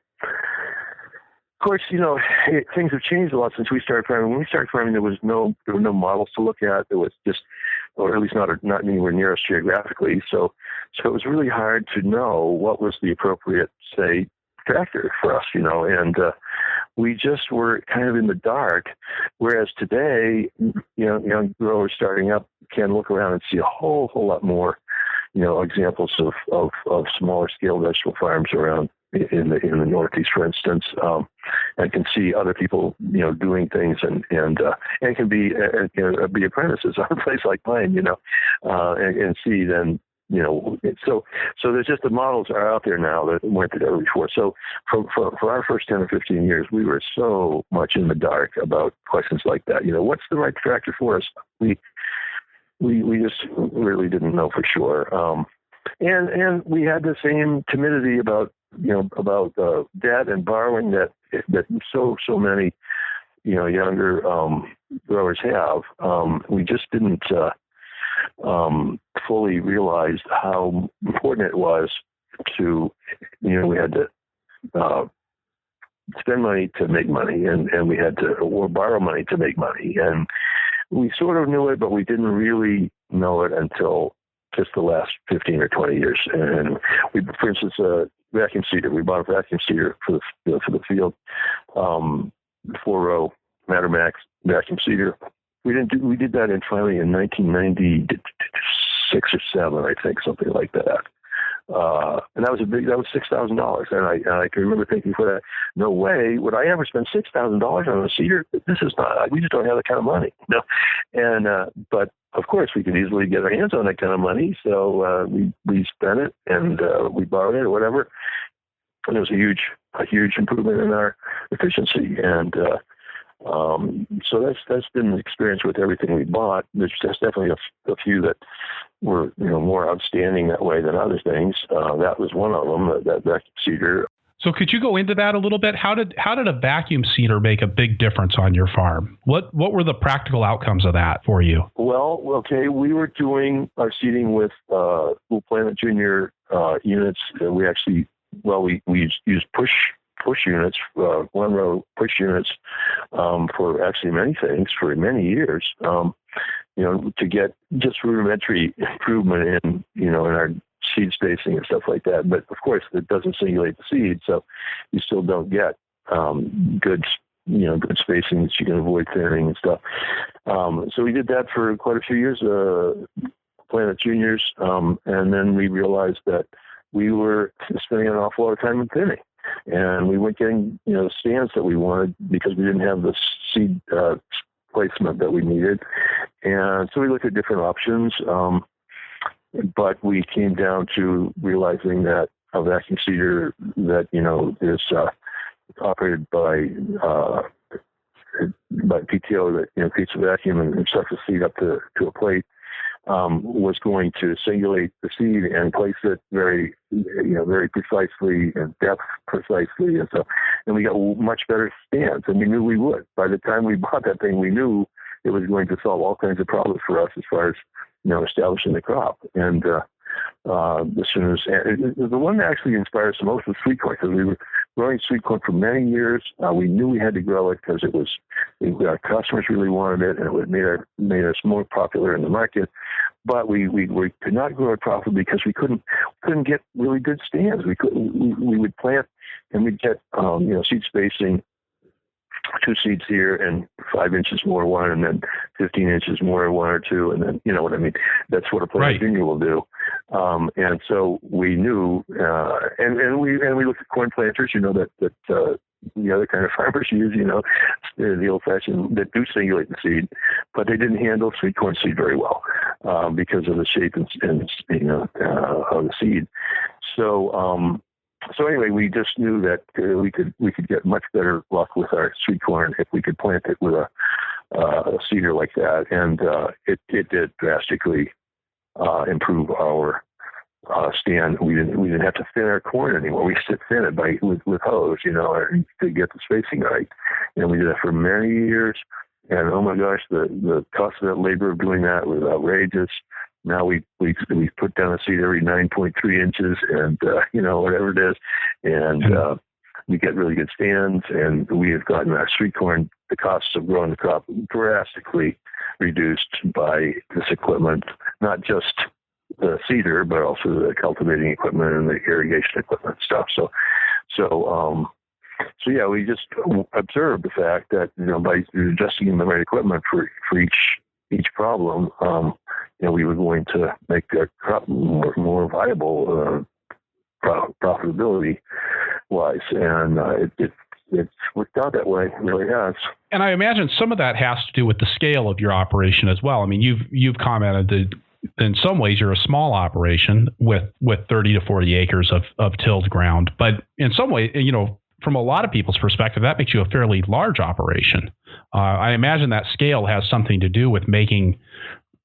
course, things have changed a lot since we started farming. When we started farming, there were no models to look at. There was just, or at least not anywhere near us geographically. So it was really hard to know what was the appropriate, say, tractor for us, and we just were kind of in the dark. Whereas today, young growers starting up can look around and see a whole lot more examples of smaller scale vegetable farms around in the Northeast, for instance, and can see other people, doing things and can be apprentices on a place like mine, and see then, so there's just the models are out there now that weren't there before. So for our first 10 or 15 years, we were so much in the dark about questions like that. What's the right tractor for us? We just really didn't know for sure. And we had the same timidity about debt and borrowing that so many, younger growers have. We just didn't fully realize how important it was to, we had to spend money to make money, and we had to or borrow money to make money. And we sort of knew it, but we didn't really know it until just the last 15 or 20 years. And we, for instance, a vacuum seeder. We bought a vacuum seeder for the field, 4-row Mattermax vacuum seeder. We did that finally in 1996 or 7, I think, something like that. And that was $6,000. And I can remember thinking for that, no way would I ever spend $6,000 on a seeder. This is not, we just don't have that kind of money. No. And, but of course we could easily get our hands on that kind of money. So, we spent it and, we borrowed it or whatever. And it was a huge improvement in our efficiency. And, so that's been the experience with everything we bought. There's definitely a few that were, more outstanding that way than other things. That was one of them, that vacuum seeder. So could you go into that a little bit? How did a vacuum seeder make a big difference on your farm? What were the practical outcomes of that for you? Well, okay, we were doing our seeding with Planet Junior units. We actually, we used push units, 1-row push units, for actually many things for many years, to get just rudimentary improvement in our seed spacing and stuff like that. But of course, it doesn't singulate the seed, so you still don't get good spacing that you can avoid thinning and stuff. So we did that for quite a few years, Planet Juniors, and then we realized that we were spending an awful lot of time in thinning. And we weren't getting, the stands that we wanted because we didn't have the seed placement that we needed. And so we looked at different options, but we came down to realizing that a vacuum seeder that, is operated by PTO that, feeds the vacuum and sucks the seed up to a plate, was going to singulate the seed and place it very precisely and depth precisely. And so, and we got much better stands, and we knew we would. By the time we bought that thing, we knew it was going to solve all kinds of problems for us as far as, establishing the crop. And, as soon as the one that actually inspired us the most was sweet corn, because we were growing sweet corn for many years. We knew we had to grow it because our customers really wanted it, and it would made us more popular in the market. But we could not grow it properly because we couldn't get really good stands. We would plant and we'd get seed spacing, 2 seeds here and 5 inches more one, and then 15 inches more 1 or 2, and then, you know what I mean? That's what a Planet Junior will do. And so we knew, and we looked at corn planters, that the other kind of farmers use, the old fashioned that do singulate the seed, but they didn't handle sweet corn seed very well, because of the shape and of the seed. So anyway, we just knew that we could get much better luck with our sweet corn if we could plant it with a seeder like that, and it did drastically improve our stand. We didn't have to thin our corn anymore. We used to thin it with hose, to get the spacing right, and we did that for many years. And oh my gosh, the cost of that labor of doing that was outrageous. Now we put down a seed every 9.3 inches, and whatever it is, and we get really good stands. And we have gotten our sweet corn, the costs of growing the crop, drastically reduced by this equipment, not just the seeder, but also the cultivating equipment and the irrigation equipment stuff. So yeah, we just observed the fact that by adjusting the right equipment for each problem, we were going to make the crop more viable, profitability. wise, and it's worked out that way. It really has. And I imagine some of that has to do with the scale of your operation as well. I mean, you've commented that in some ways you're a small operation with 30 to 40 acres of tilled ground, but in some ways, from a lot of people's perspective, that makes you a fairly large operation. I imagine that scale has something to do with making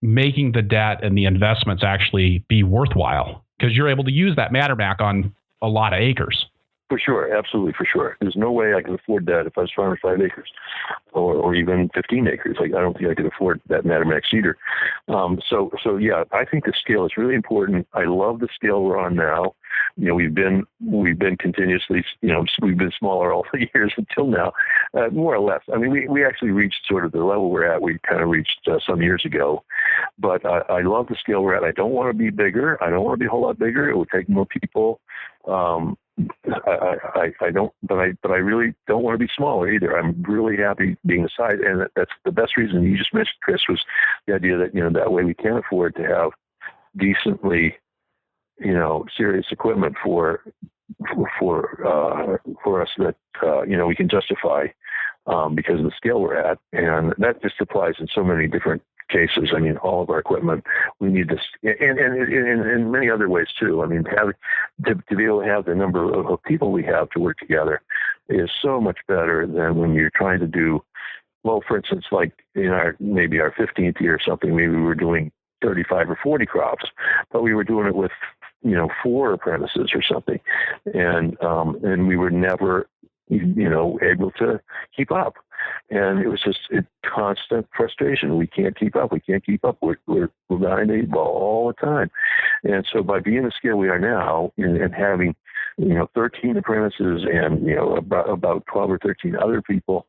the debt and the investments actually be worthwhile, because you're able to use that Mattermack on a lot of acres. For sure, absolutely, for sure. There's no way I could afford that if I was farming 5 acres or even 15 acres. I don't think I could afford that Mattermack seeder. So yeah, I think the scale is really important. I love the scale we're on now. We've been continuously, we've been smaller all the years until now, more or less. I mean, we actually reached sort of the level we're at. We kind of reached some years ago, but I love the scale we're at. I don't want to be bigger. I don't want to be a whole lot bigger. It would take more people. I don't, but I really don't want to be smaller either. I'm really happy being the size, and that's the best reason you just mentioned, Chris, was the idea that that way we can afford to have decently, serious equipment for us that we can justify because of the scale we're at, and that just applies in so many different cases. I mean, all of our equipment, we need this, and in many other ways too. I mean, to be able to have the number of people we have to work together is so much better than when you're trying to do, well, for instance, like in maybe our 15th year or something, maybe we were doing 35 or 40 crops, but we were doing it with 4 apprentices or something, and we were never able to keep up. And it was just a constant frustration. We can't keep up. We're behind the 8 ball all the time. And so by being the scale we are now and having, 13 apprentices and, about 12 or 13 other people,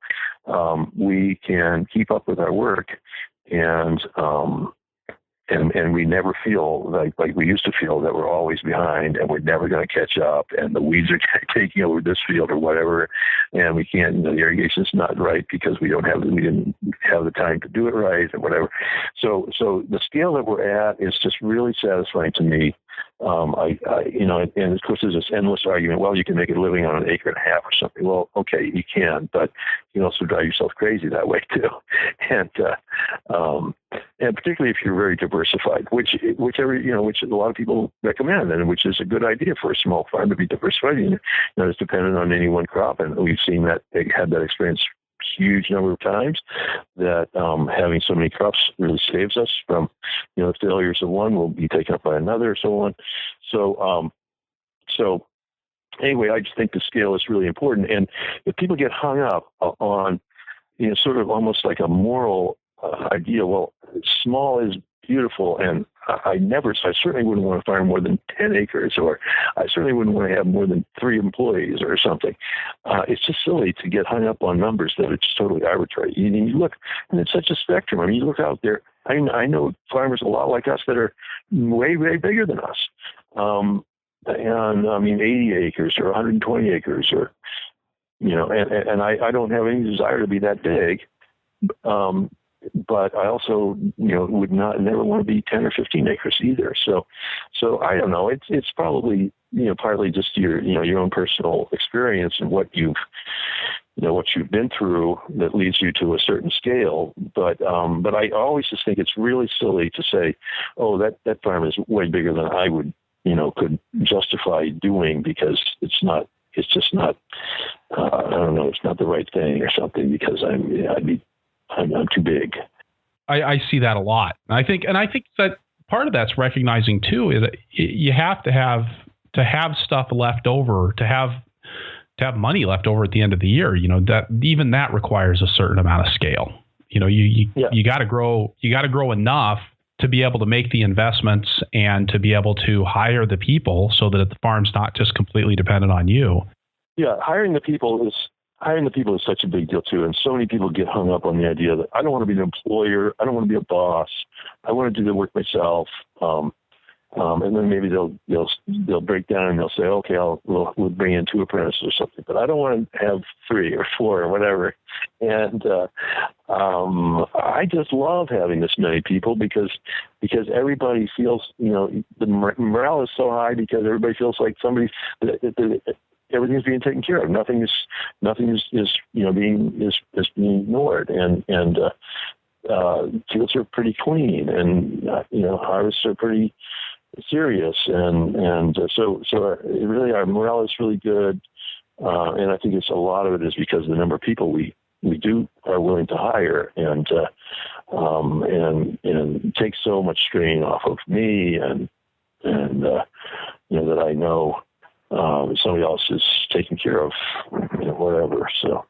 we can keep up with our work. And we never feel like we used to feel that we're always behind and we're never going to catch up and the weeds are taking over this field or whatever, and we can't. The irrigation's not right because we didn't have the time to do it right or whatever. So the scale that we're at is just really satisfying to me. And of course there's this endless argument. Well, you can make a living on 1.5 acres or something. Well, okay, you can, but you can also drive yourself crazy that way too. And particularly if you're very diversified, which a lot of people recommend, and which is a good idea for a small farm to be diversified. It's dependent on any one crop, and we've seen that they had that experience huge number of times, that having so many crops really saves us from, failures of one will be taken up by another, so on. So anyway, I just think the scale is really important. And if people get hung up on, sort of almost like a moral idea, well, small is beautiful, and I certainly wouldn't want to farm more than 10 acres, or I certainly wouldn't want to have more than 3 employees or something. It's just silly to get hung up on numbers that are just totally arbitrary. You look, and it's such a spectrum. I mean, you look out there, I know farmers a lot like us that are way, way bigger than us. And I mean, 80 acres or 120 acres or, and I don't have any desire to be that big. But I also, would never want to be 10 or 15 acres either. So I don't know. It's probably, partly just your own personal experience and what you've been through that leads you to a certain scale. But I always just think it's really silly to say, oh, that farm is way bigger than I would, could justify doing, because it's just not, I don't know, it's not the right thing or something, because I'm too big. I see that a lot. I think that part of that's recognizing too is that you have to have stuff left over, to have money left over at the end of the year. That even that requires a certain amount of scale. You got to grow enough to be able to make the investments and to be able to hire the people so that the farm's not just completely dependent on you. Yeah, hiring the people is such a big deal too, and so many people get hung up on the idea that I don't want to be an employer, I don't want to be a boss, I want to do the work myself. And then maybe they'll break down and they'll say, okay, we'll bring in 2 apprentices or something, but I don't want to have 3 or 4 or whatever. And I just love having this many people because everybody feels, the morale is so high, because everybody feels like somebody, everything's being taken care of. Nothing is being ignored, and fields are pretty clean, and harvests are pretty serious, and so really our morale is really good, and I think a lot of it is because of the number of people we are willing to hire, and take so much strain off of me, and that I know somebody else is taking care of whatever. So,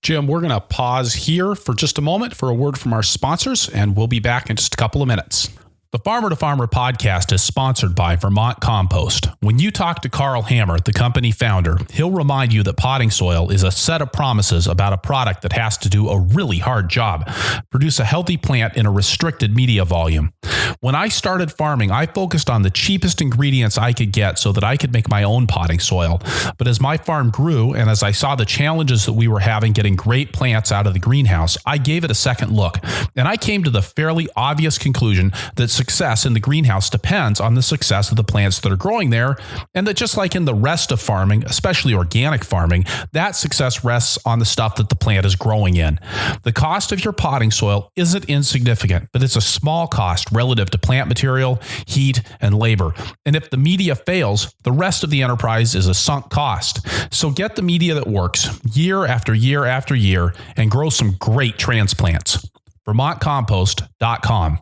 Jim, we're going to pause here for just a moment for a word from our sponsors, and we'll be back in just a couple of minutes. The Farmer to Farmer podcast is sponsored by Vermont Compost. When you talk to Carl Hammer, the company founder, he'll remind you that potting soil is a set of promises about a product that has to do a really hard job, produce a healthy plant in a restricted media volume. When I started farming, I focused on the cheapest ingredients I could get so that I could make my own potting soil. But as my farm grew, and as I saw the challenges that we were having getting great plants out of the greenhouse, I gave it a second look. And I came to the fairly obvious conclusion that success in the greenhouse depends on the success of the plants that are growing there, and that just like in the rest of farming, especially organic farming, that success rests on the stuff that the plant is growing in. The cost of your potting soil isn't insignificant, but it's a small cost relative to plant material, heat, and labor. And if the media fails, the rest of the enterprise is a sunk cost. So get the media that works year after year after year and grow some great transplants. VermontCompost.com.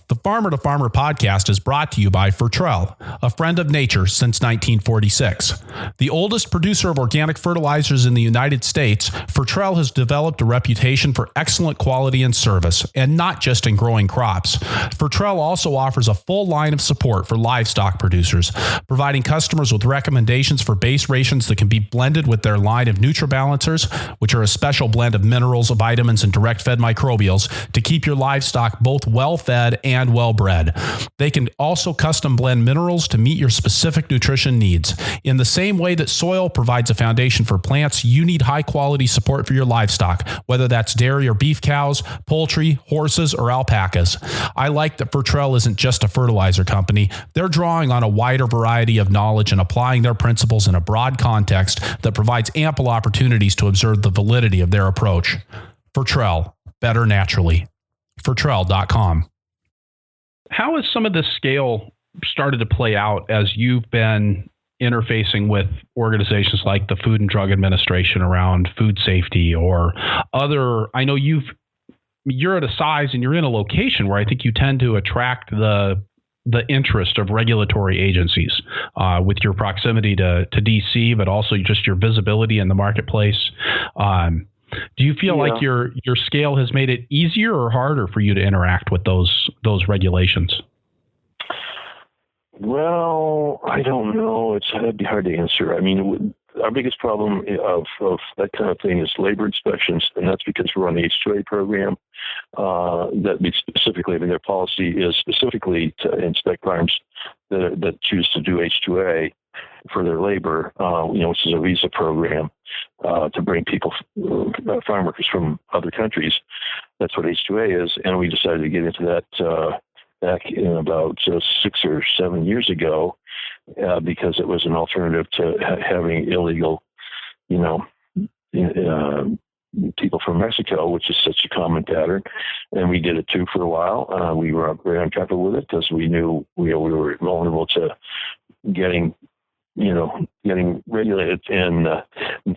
The Farmer to Farmer podcast is brought to you by Fertrell, a friend of nature since 1946. The oldest producer of organic fertilizers in the United States, Fertrell has developed a reputation for excellent quality and service, and not just in growing crops. Fertrell also offers a full line of support for livestock producers, providing customers with recommendations for base rations that can be blended with their line of NutriBalancers, which are a special blend of minerals, vitamins, and direct-fed microbials to keep your livestock both well-fed and well-bred. They can also custom blend minerals to meet your specific nutrition needs. In the same way that soil provides a foundation for plants, you need high-quality support for your livestock, whether that's dairy or beef cows, poultry, horses, or alpacas. I like that Fertrell isn't just a fertilizer company. They're drawing on a wider variety of knowledge and applying their principles in a broad context that provides ample opportunities to observe the validity of their approach. Fertrell, better naturally. Fertrell.com. How has some of this scale started to play out as you've been interfacing with organizations like the Food and Drug Administration around food safety or other? I know you're at a size and you're in a location where I think you tend to attract the interest of regulatory agencies with your proximity to DC, but also just your visibility in the marketplace. Do you feel like your scale has made it easier or harder for you to interact with those regulations? Well, I don't know. It'd be hard to answer. I mean, our biggest problem of that kind of thing is labor inspections, and that's because we're on the H2A program. Their policy is specifically to inspect farms that choose to do H2A for their labor, which is a visa program to bring people, farm workers from other countries. That's what H2A is, and we decided to get into that back in about 6 or 7 years ago because it was an alternative to having illegal, people from Mexico, which is such a common pattern. And we did it too for a while. We were very uncomfortable with it because we knew we were vulnerable to getting regulated and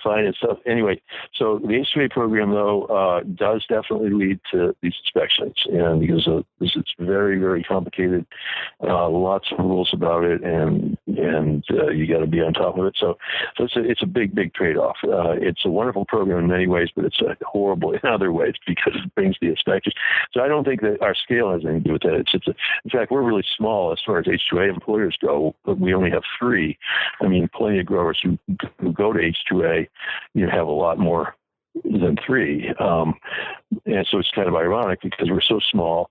fined and stuff. Anyway, so the H2A program, though, does definitely lead to these inspections, and because it's very, very complicated, lots of rules about it, and you got to be on top of it. So it's a big trade-off. It's a wonderful program in many ways, but it's horrible in other ways because it brings the inspectors. So I don't think that our scale has anything to do with that. In fact, we're really small as far as H2A employers go, but we only have 3. I mean, plenty of growers who go to H2A, have a lot more than 3. And so it's kind of ironic because we're so small,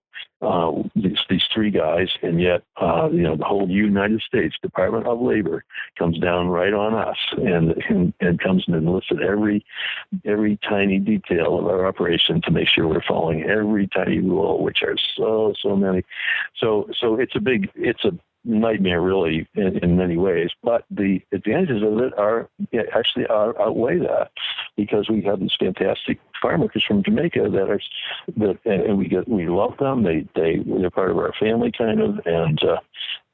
these 3 guys, and yet, the whole United States Department of Labor comes down right on us and comes and enlists every tiny detail of our operation to make sure we're following every tiny rule, which are so many. So it's nightmare really in many ways, but the advantages of it actually outweigh that, because we have these fantastic farm workers from Jamaica and we love them. They're part of our family kind of, and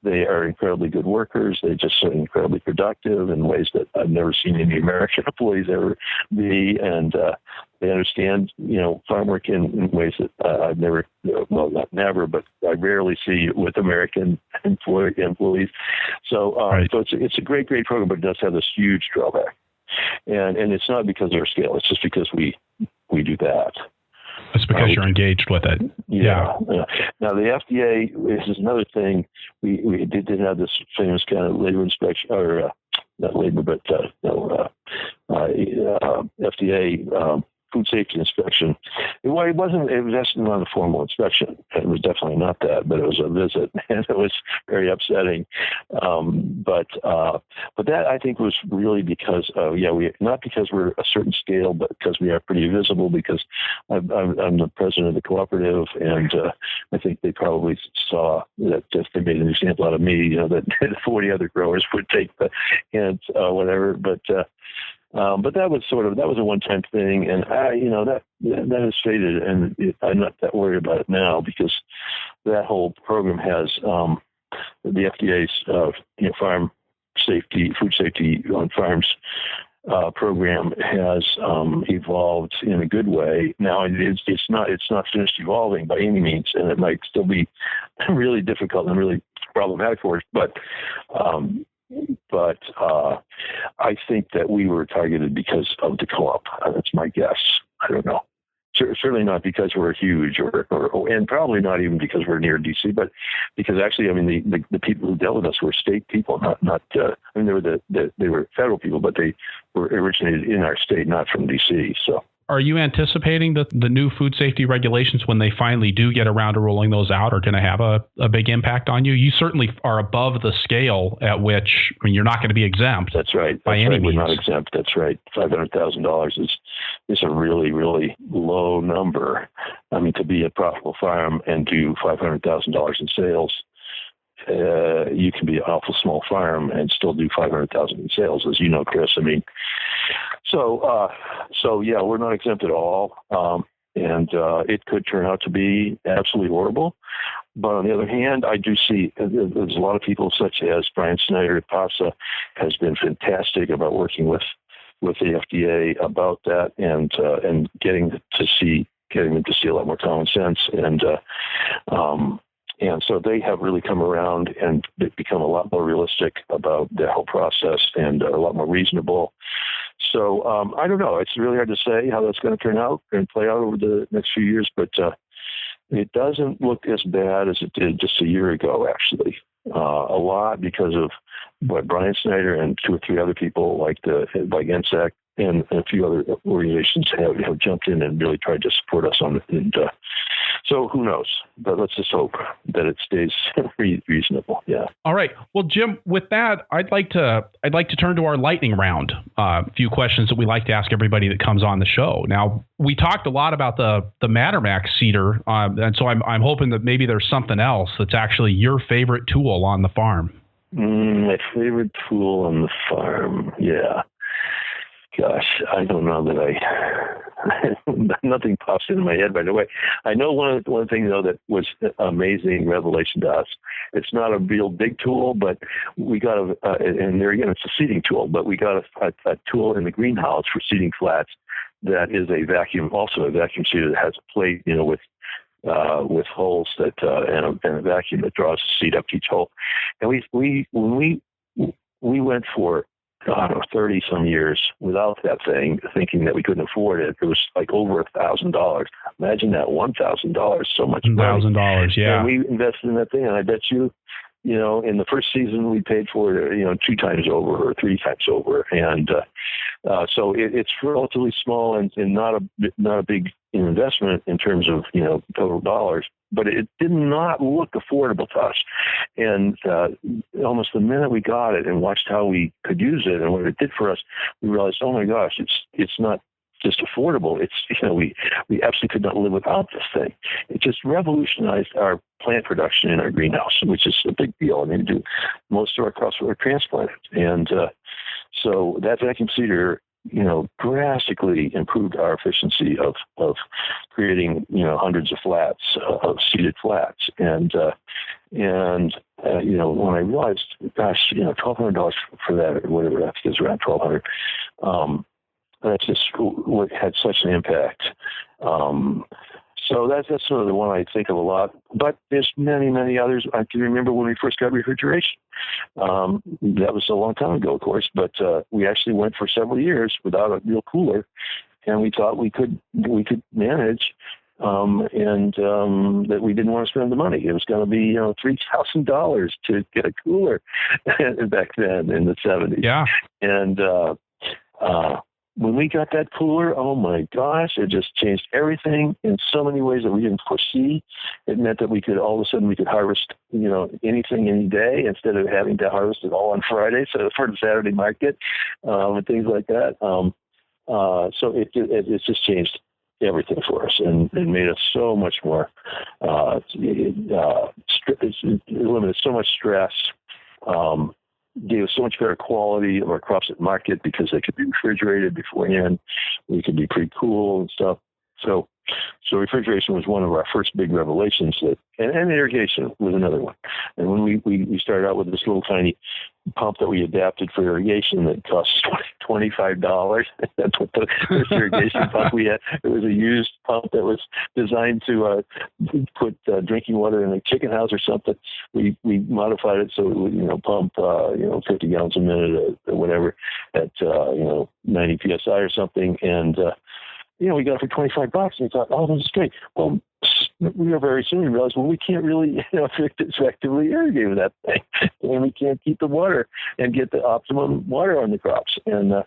they are incredibly good workers. They're just so incredibly productive in ways that I've never seen any American employees ever be. And they understand, farm work in ways that I've never, well, not never, but I rarely see with American employees. So, Right. so it's a great program, but it does have this huge drawback. And it's not because of our scale. It's just because we do that. It's because you're engaged with it. Yeah. Now the FDA, this is another thing. We did have this famous kind of labor inspection, or not labor, but FDA food safety inspection. It was actually not a formal inspection. It was definitely not that, but it was a visit, and it was very upsetting. But that, I think, was really because not because we're a certain scale, but because we are pretty visible, because I'm the president of the cooperative, and I think they probably saw that if they made an example out of me, that 40 other growers would take the hint, whatever. But that was a one-time thing, and that has faded, and I'm not that worried about it now, because that whole program has the FDA's farm safety, food safety on farms program has evolved in a good way. Now it's not finished evolving by any means, and it might still be really difficult and really problematic for us, but I think that we were targeted because of the co-op. That's my guess. I don't know. Certainly not because we're huge, and probably not even because we're near DC, but because actually, the people who dealt with us were state people, not. They were federal people, but they were originated in our state, not from DC. So. Are you anticipating that the new food safety regulations, when they finally do get around to rolling those out, are going to have a big impact on you? You certainly are above the scale at which you're not going to be exempt. That's right. By any means. We're not exempt. That's right. $500,000 is a really, really low number. To be a profitable farm and do $500,000 in sales, you can be an awful small farm and still do $500,000 in sales, as you know, Chris. So yeah, we're not exempt at all, and it could turn out to be absolutely horrible. But on the other hand, I do see there's a lot of people, such as Brian Snyder at PASA, has been fantastic about working with the FDA about that, and getting them to see a lot more common sense, and so they have really come around and become a lot more realistic about the whole process, and a lot more reasonable. So I don't know. It's really hard to say how that's going to turn out and play out over the next few years, but it doesn't look as bad as it did just a year ago, actually. A lot because of what Brian Snyder and 2 or 3 other people like NSAC and a few other organizations have jumped in and really tried to support us on it. And so who knows? But let's just hope that it stays reasonable. Yeah. All right. Well, Jim, with that, I'd like to turn to our lightning round. A few questions that we like to ask everybody that comes on the show. Now, we talked a lot about the Mattermax seeder, and so I'm hoping that maybe there's something else that's actually your favorite tool on the farm. My favorite tool on the farm, yeah. Gosh, I don't know that nothing pops into my head right away. I know one thing, though, that was an amazing revelation to us. It's not a real big tool, but we got and there again, it's a seeding tool, but we got a tool in the greenhouse for seeding flats that is a vacuum seeder that has a plate, with holes that and a vacuum that draws the seed up to each hole. And we went for 30 some years without that thing, thinking that we couldn't afford it. It was like over $1,000. Imagine that, $1,000, so much money. $1,000, yeah. And we invested in that thing, and I bet you, in the first season we paid for it, 2 times over or 3 times over, and so it's relatively small and not a big investment in terms of total dollars, but it did not look affordable to us. And almost the minute we got it and watched how we could use it and what it did for us, we realized, oh my gosh, it's not just affordable. It's, we absolutely could not live without this thing. It just revolutionized our plant production in our greenhouse, which is a big deal. I mean, most of our crops were transplanted. And so that vacuum seeder, drastically improved our efficiency of creating, hundreds of flats, of seeded flats. And when I realized, gosh, $1,200 for that, or whatever, I think it's around $1,200. That's just what had such an impact. So that's sort of the one I think of a lot. But there's many, many others. I can remember when we first got refrigeration. That was a long time ago, of course, but we actually went for several years without a real cooler, and we thought we could manage, and that we didn't want to spend the money. It was going to be $3,000 to get a cooler back then in the 70s. Yeah, and when we got that cooler, oh my gosh, it just changed everything in so many ways that we didn't foresee. It meant that we could all of a sudden harvest, anything any day instead of having to harvest it all on Friday. So for the Saturday market, and things like that. So it just changed everything for us and made us so much more, it eliminated so much stress, gave us so much better quality of our crops at market because they could be refrigerated beforehand. We could be pretty cool and stuff. So refrigeration was one of our first big revelations, and irrigation was another one. And when we started out with this little tiny pump that we adapted for irrigation that cost $25. That's what the first irrigation pump we had. It was a used pump that was designed to put drinking water in a chicken house or something. We modified it so it would pump 50 gallons a minute or whatever at 90 psi or something, and we got it for $25, and we thought, oh, this is great. Well, we very soon realized, we can't really effectively irrigate with that thing, and we can't keep the water and get the optimum water on the crops. And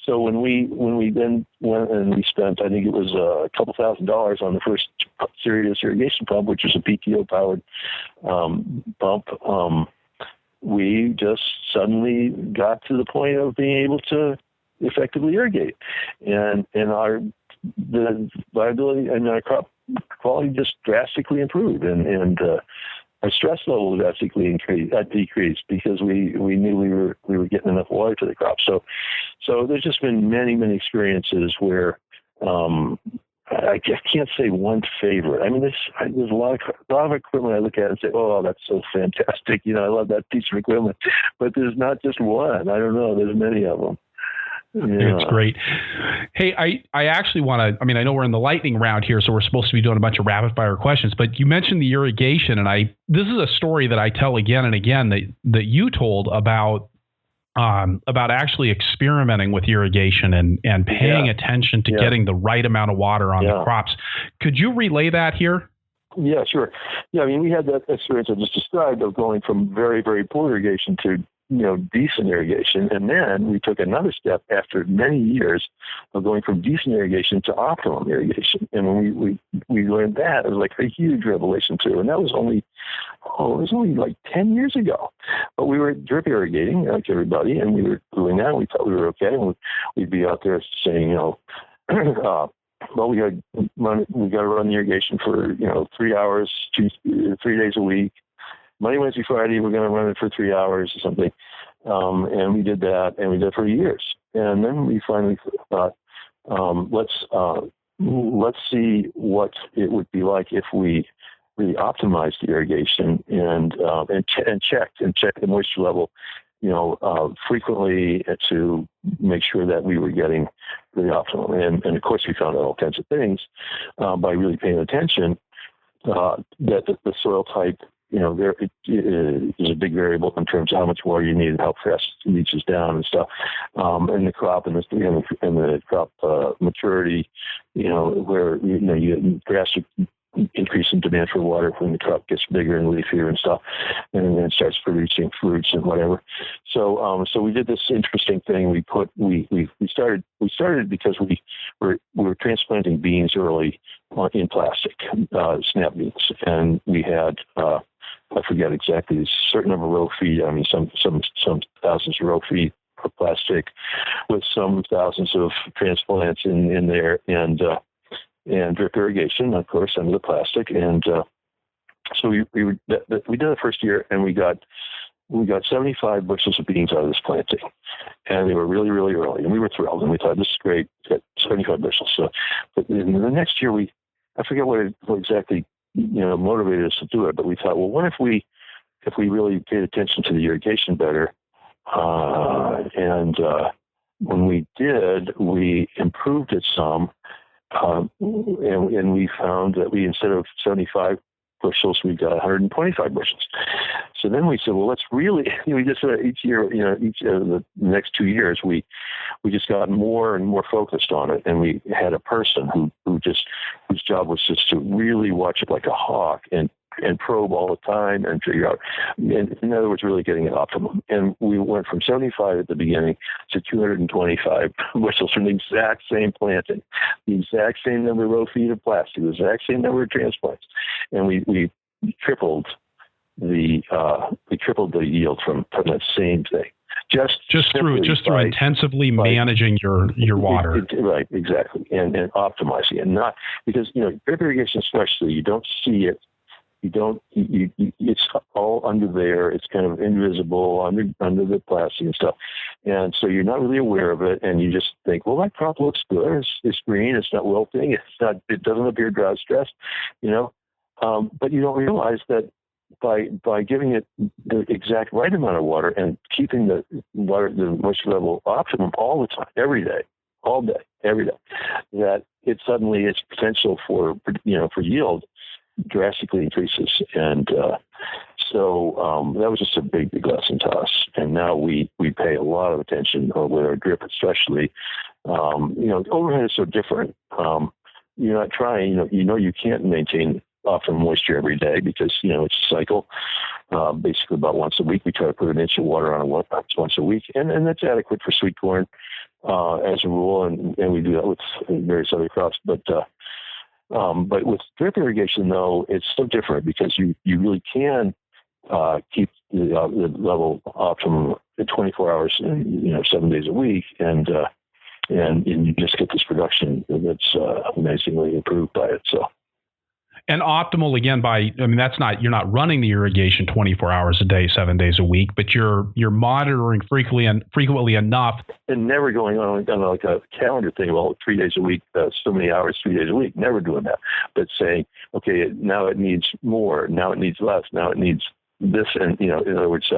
so when we then went and we spent, I think it was a couple $1,000s on the first serious irrigation pump, which was a PTO powered pump, we just suddenly got to the point of being able to effectively irrigate, and our viability and our crop quality just drastically improved, and our stress level drastically decreased because we knew we were getting enough water to the crop. So there's just been many experiences where I can't say one favorite. I mean, there's a lot of equipment I look at and say, oh, that's so fantastic. I love that piece of equipment, but there's not just one. I don't know. There's many of them. Yeah. It's great. Hey, I actually want to, I know we're in the lightning round here, so we're supposed to be doing a bunch of rapid fire questions, but you mentioned the irrigation, and this is a story that I tell again and again that you told about actually experimenting with irrigation and paying attention to getting the right amount of water on the crops. Could you relay that here? Yeah, sure. Yeah, we had that experience I just described of going from very, very poor irrigation to decent irrigation. And then we took another step after many years of going from decent irrigation to optimum irrigation. And when we learned that, it was like a huge revelation too. And that was only like 10 years ago. But we were drip irrigating like everybody, and we were doing that. And we thought we were okay. And we'd be out there saying, well, we got to run the irrigation for, 3 hours, 3 days a week. Monday, Wednesday, Friday, we're going to run it for 3 hours or something. And we did that, and we did it for years. And then we finally thought, let's see what it would be like if we really optimized the irrigation and checked the moisture level, frequently to make sure that we were getting really optimum. And of course, we found out all kinds of things by really paying attention that the soil type, there is a big variable in terms of how much water you need and how fast it leaches down and stuff. And the crop and the crop maturity, where you get drastic increase in demand for water when the crop gets bigger and leafier and stuff, and then it starts producing fruits and whatever. So we did this interesting thing. We started because we were transplanting beans early in plastic, snap beans, and we had I forget exactly a certain number of row feet. Some thousands of row feet of plastic with some thousands of transplants in there, and drip irrigation, of course, under the plastic. And so we did the first year, and we got 75 bushels of beans out of this planting, and they were really, really early, and we were thrilled, and we thought, this is great, got 75 bushels. So, but in the next year, I forget what exactly motivated us to do it, but we thought, well, what if we really paid attention to the irrigation better, and when we did, we improved it some, and we found that instead of 75 bushels, we got 125 bushels. So then we said, well, let's really, we just each year, each of the next 2 years, we just got more and more focused on it. And we had a person whose job was just to really watch it like a hawk and probe all the time and figure out, in other words, really getting it optimum. And we went from 75 at the beginning to 225 bushels from the exact same planting, the exact same number of row feet of plastic, the exact same number of transplants. And we tripled the yield from that same thing. Just through intensively managing your water. Right, exactly. And optimizing it. Not because, drip irrigation especially, you don't see it. It's all under there. It's kind of invisible under the plastic and stuff. And so you're not really aware of it. And you just think, well, that crop looks good. It's green. It's not wilting. It doesn't appear drought stressed, but you don't realize that by giving it the exact right amount of water and keeping the moisture level optimum all the time, every day, all day, every day, that it suddenly its potential for yield drastically increases. And so that was just a big, big lesson to us. And now we pay a lot of attention with our drip, especially. Overhead is so different. You're not trying, you can't maintain optimum moisture every day because, it's a cycle. Basically about once a week, we try to put an inch of water on it once a week. And that's adequate for sweet corn as a rule. And we do that with various other crops. But with drip irrigation, though, it's so different because you really can keep the level optimum at 24 hours, 7 days a week, and you just get this production that's amazingly improved by it. So. And optimal again you're not running the irrigation 24 hours a day, 7 days a week, but you're monitoring frequently enough. And never going on like a calendar thing, well, 3 days a week, so many hours, 3 days a week, never doing that. But saying, okay, now it needs more, now it needs less, now it needs this. And, in other words,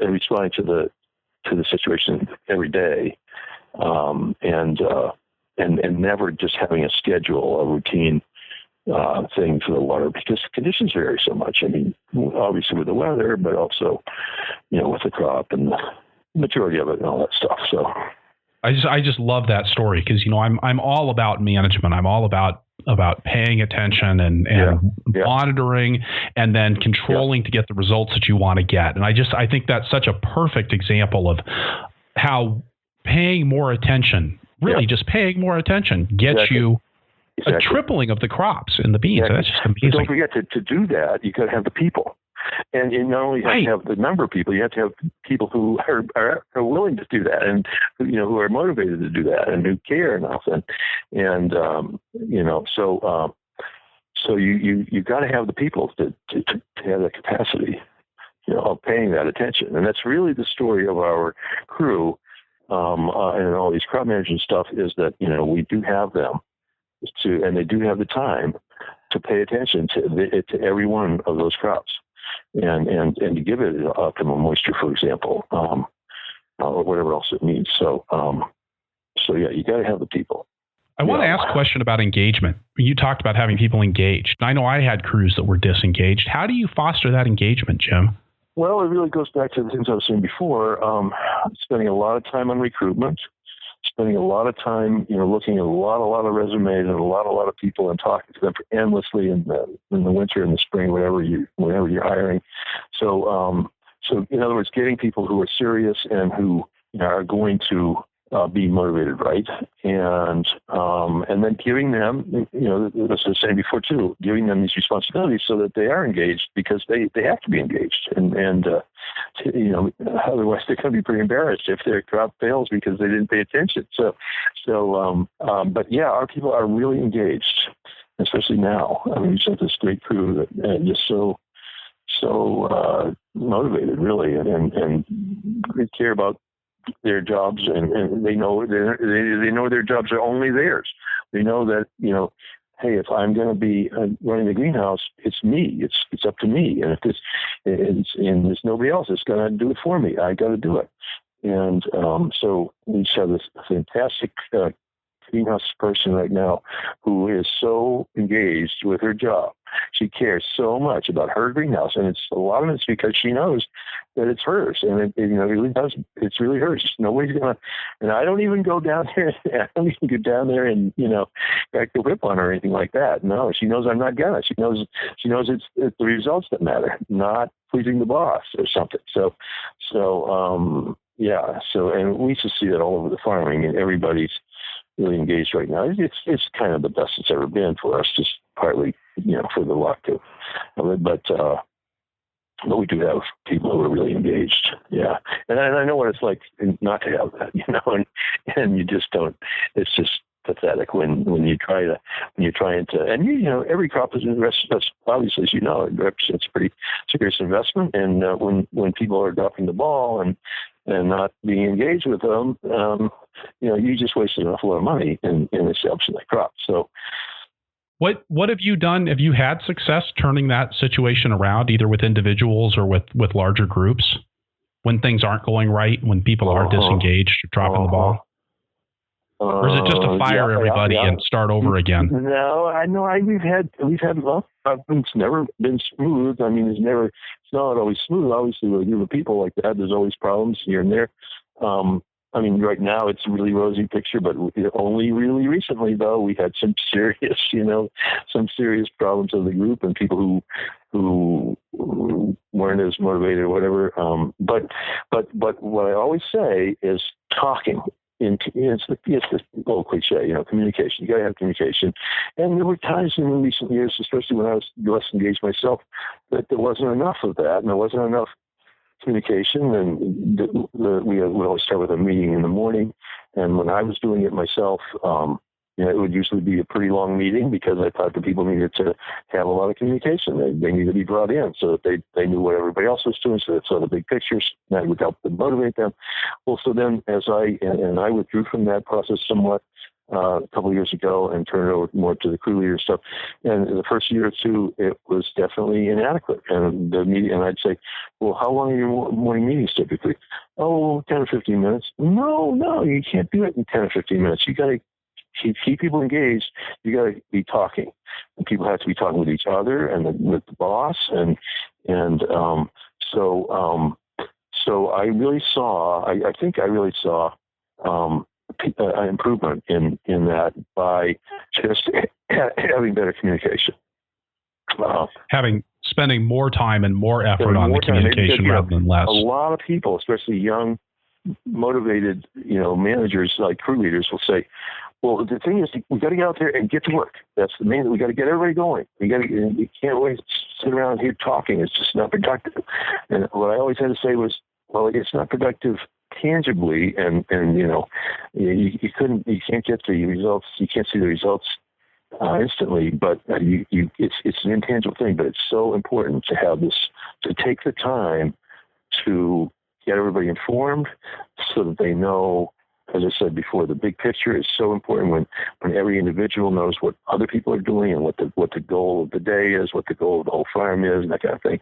responding to the situation every day, and never just having a schedule, a routine thing for the water, because conditions vary so much. I mean, obviously with the weather, but also, with the crop and the maturity of it and all that stuff. So I just love that story because, I'm all about management. I'm all about paying attention and monitoring and then controlling to get the results that you want to get. And I think that's such a perfect example of how paying more attention, just paying more attention gets you a tripling of the crops in the beans. Exactly. That's just amazing. But don't forget to do that, you got to have the people. And you not only have to have the number of people, you have to have people who are willing to do that and, who are motivated to do that and who care enough. So you got to have the people to have that capacity, of paying that attention. And that's really the story of our crew and all these crop management stuff is that, we do have them. And they do have the time to pay attention to every one of those crops, and to give it optimum moisture, for example, or whatever else it needs. So you got to have the people. I want to ask a question about engagement. You talked about having people engaged. I know I had crews that were disengaged. How do you foster that engagement, Jim? Well, it really goes back to the things I was saying before. Spending a lot of time on recruitment. Spending a lot of time, looking at a lot of resumes and a lot of people and talking to them endlessly in the winter and the spring, whenever you're hiring. So in other words, getting people who are serious and who are going to be motivated right, and then giving them, as I was saying before too, giving them these responsibilities so that they are engaged, because they have to be engaged, and otherwise they're going to be pretty embarrassed if their crop fails because they didn't pay attention. But yeah, our people are really engaged, especially now. I mean, we just have this great crew that just so motivated, really, and they care about their jobs, and they know their jobs are only theirs. They know that, hey, if I'm going to be running the greenhouse, it's me. It's up to me. And if there's nobody else that's going to do it for me, I got to do it. And so we just have this fantastic greenhouse person right now who is so engaged with her job. She cares so much about her greenhouse, and a lot of it's because she knows that it's hers, and it really does. It's really hers. Nobody's gonna, and I don't even go down there. I don't even go down there and crack the whip on her or anything like that. No, she knows I'm not gonna. She knows it's the results that matter, not pleasing the boss or something. So and we just see that all over the farm. I mean, everybody's really engaged right now. It's kind of the best it's ever been for us, just partly, for the luck of it. But we do have people who are really engaged. Yeah. And I know what it's like not to have that, and you just don't, it's just pathetic when you're trying to, and every crop is investment. Obviously, as it represents a pretty serious investment. And when people are dropping the ball and not being engaged with them, you just wasted an awful lot of money in establishing that crop. So, what have you done? Have you had success turning that situation around, either with individuals or with larger groups, when things aren't going right, when people are disengaged or dropping the ball? Or is it just to fire everybody and start over again? No, I know. We've had luck. It's never been smooth. I mean, it's not always smooth. Obviously, with a group of people like that, there's always problems here and there. I mean, right now it's a really rosy picture, but only really recently, though, we had some serious problems of the group and people who weren't as motivated or whatever. But what I always say is talking. It's the old cliche, communication. You got to have communication. And there were times in recent years, especially when I was less engaged myself, that there wasn't enough of that, and there wasn't enough communication. And we would always start with a meeting in the morning. And when I was doing it myself, it would usually be a pretty long meeting, because I thought the people needed to have a lot of communication. They needed to be brought in so that they knew what everybody else was doing, so they saw the big pictures, and that would help them motivate them. Well, so then as I withdrew from that process somewhat a couple of years ago and turned it over more to the crew leader stuff. And in the first year or two, it was definitely inadequate. And the meeting, and I'd say, well, how long are your morning meetings typically? Oh, 10 or 15 minutes. No, you can't do it in 10 or 15 minutes. You got to keep people engaged. You got to be talking, and people have to be talking with each other and with the boss. So I really saw. I think I really saw an improvement in that by just having better communication. Spending more time and more effort on the communication rather than less. A lot of people, especially young, motivated, managers like crew leaders, will say, well, the thing is, we got to get out there and get to work. That's the main. We got to get everybody going. You can't always sit around here talking. It's just not productive. And what I always had to say was, well, it's not productive tangibly, and you can't get the results. You can't see the results instantly, but it's an intangible thing. But it's so important to have this, to take the time to get everybody informed so that they know. As I said before, the big picture is so important when every individual knows what other people are doing and what the goal of the day is, what the goal of the whole farm is, and that kind of thing.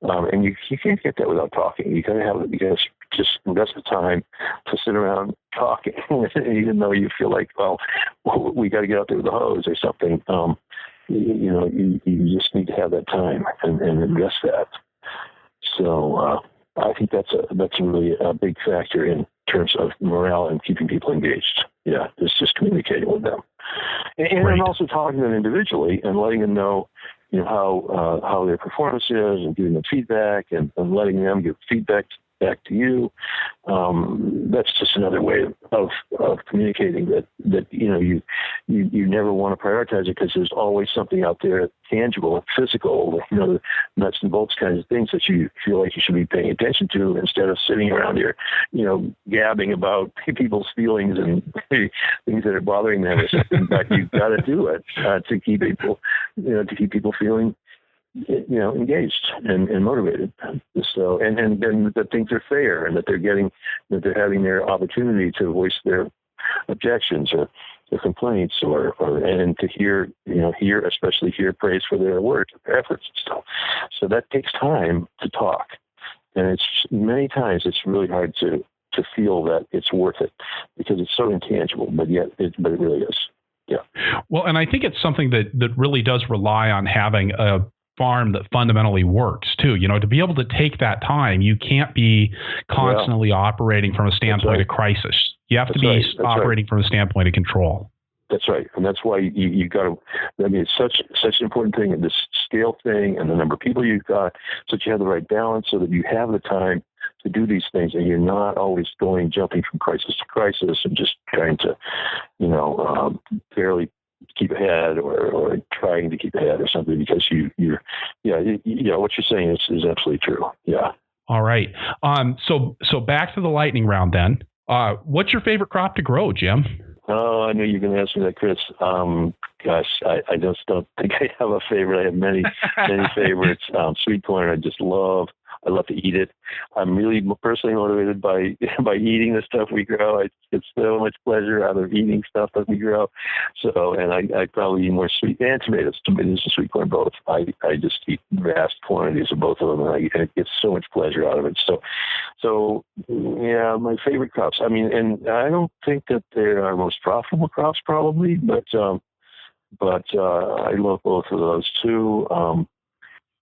And you can't get that without talking. You got to just invest the time to sit around talking, even though you feel like, well, we got to get out there with the hose or something. You just need to have that time and invest that. So I think that's really a big factor in terms of morale and keeping people engaged. Yeah, it's just communicating with them, and then also talking to them individually and letting them know, how their performance is, and giving them feedback, and letting them give feedback back to you. That's just another way of communicating that you never want to prioritize it because there's always something out there tangible, physical, the nuts and bolts kinds of things that you feel like you should be paying attention to instead of sitting around here, gabbing about people's feelings and things that are bothering them or something. But you've got to do it to keep people feeling engaged and motivated. So, and that things are fair and that they're having their opportunity to voice their objections or their complaints and to hear especially praise for their work, their efforts and stuff. So that takes time to talk. And many times it's really hard to feel that it's worth it because it's so intangible, but it really is. Yeah. Well, and I think it's something that really does rely on having a farm that fundamentally works too. To be able to take that time, you can't be constantly operating from a standpoint of crisis. You have to be operating from a standpoint of control. That's right. And that's why you got to, it's such an important thing in this scale thing and the number of people you've got, so that you have the right balance so that you have the time to do these things and you're not always jumping from crisis to crisis and just trying to, barely keep ahead or trying to keep ahead or something because what you're saying is absolutely true. Yeah. All right. So back to the lightning round then. What's your favorite crop to grow, Jim? Oh, I knew you were going to ask me that, Chris. Gosh, I just don't think I have a favorite. I have many favorites. Sweet corn, I love to eat it. I'm really personally motivated by eating the stuff we grow. I get so much pleasure out of eating stuff that we grow. So, and I probably eat more sweet and tomatoes and sweet corn both. I just eat vast quantities of both of them, and I get so much pleasure out of it. So yeah, my favorite crops. I mean, and I don't think that they're our most profitable crops, probably, but I love both of those too.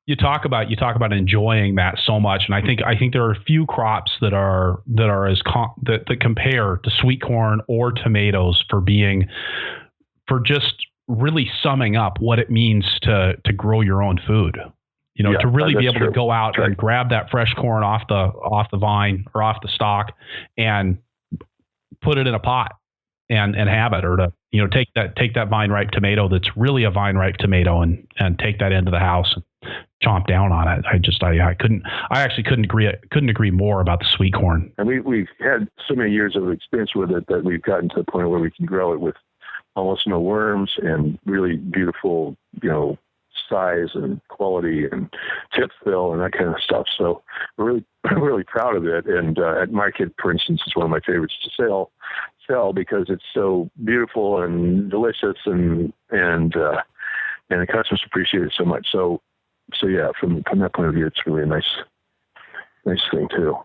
You talk about enjoying that so much, and I think there are a few crops that that compare to sweet corn or tomatoes for just really summing up what it means to grow your own food. To really be able to go out and grab that fresh corn off the vine or off the stalk and put it in a pot and have it, or to take that vine ripe tomato that's really a vine ripe tomato and take that into the house and chomp down on it. I actually couldn't agree more about the sweet corn. And we've had so many years of experience with it that we've gotten to the point where we can grow it with almost no worms and really beautiful, size and quality and tip fill and that kind of stuff. So we're really proud of it. And at market, for instance, is one of my favorites to sell because it's so beautiful and delicious and the customers appreciate it so much. So yeah, from that point of view, it's really a nice thing too.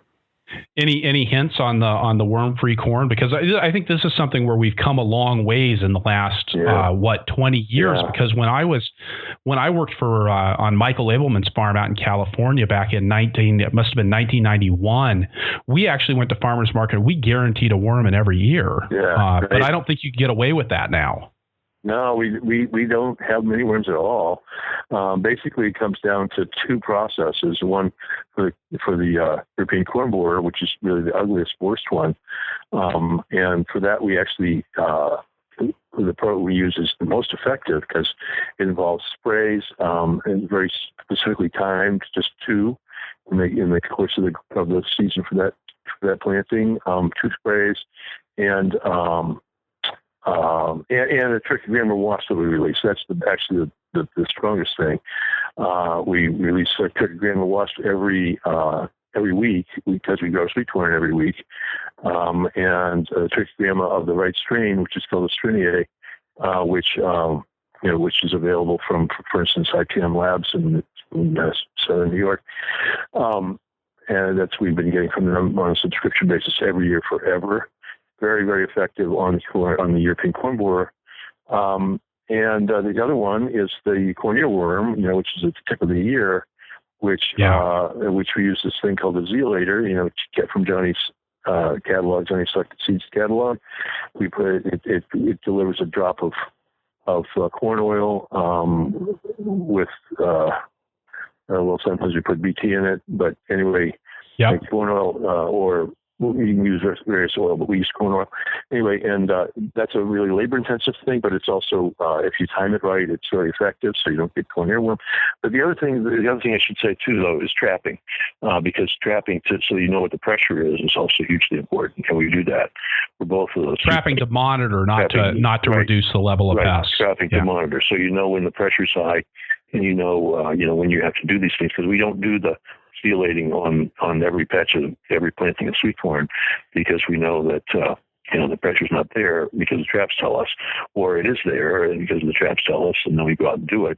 Any hints on the worm-free corn? Because I think this is something where we've come a long ways in the last 20 years. Yeah. Because when I worked for on Michael Abelman's farm out in California back in 1991, we actually went to farmers market. We guaranteed a worm in every year. Yeah, but I don't think you can get away with that now. No, we don't have many worms at all. Basically, it comes down to two processes. One for the European corn borer, which is really the ugliest, worst one. And for that, we actually the program we use is the most effective because it involves sprays and very specifically timed, just two in the course of the season for that planting. 2 sprays and a trichogramma wasp that we release. That's actually the strongest thing. We release a trichogramma wasp every week because we grow sweet corn every week, and a trichogramma of the right strain, which is called the Strinier, which is available from, for instance, IPM Labs in Southern New York. And we've been getting from them on a subscription basis every year forever. Very, very effective on the European corn borer. And the other one is the corn earworm, which is at the tip of the ear, which we use this thing called the Zeolator, which you get from Johnny's catalog, Johnny Selected Seeds catalog. We put it delivers a drop of corn oil with sometimes we put BT in it, but anyway. Yeah. like corn oil, or you can use various oil, but we use corn oil anyway. And that's a really labor-intensive thing, but it's also, if you time it right, it's very effective, so you don't get corn earworm. But the other thing I should say too, though, is trapping, because trapping so you know what the pressure is also hugely important. And we do that for both of those. Trapping to monitor, not to right. reduce the level of pests. Trapping to monitor, so you know when the pressure's high, and you know when you have to do these things, because we don't do the felating on every patch of every planting of sweet corn, because we know that the pressure's not there because the traps tell us, or it is there because the traps tell us, and then we go out and do it.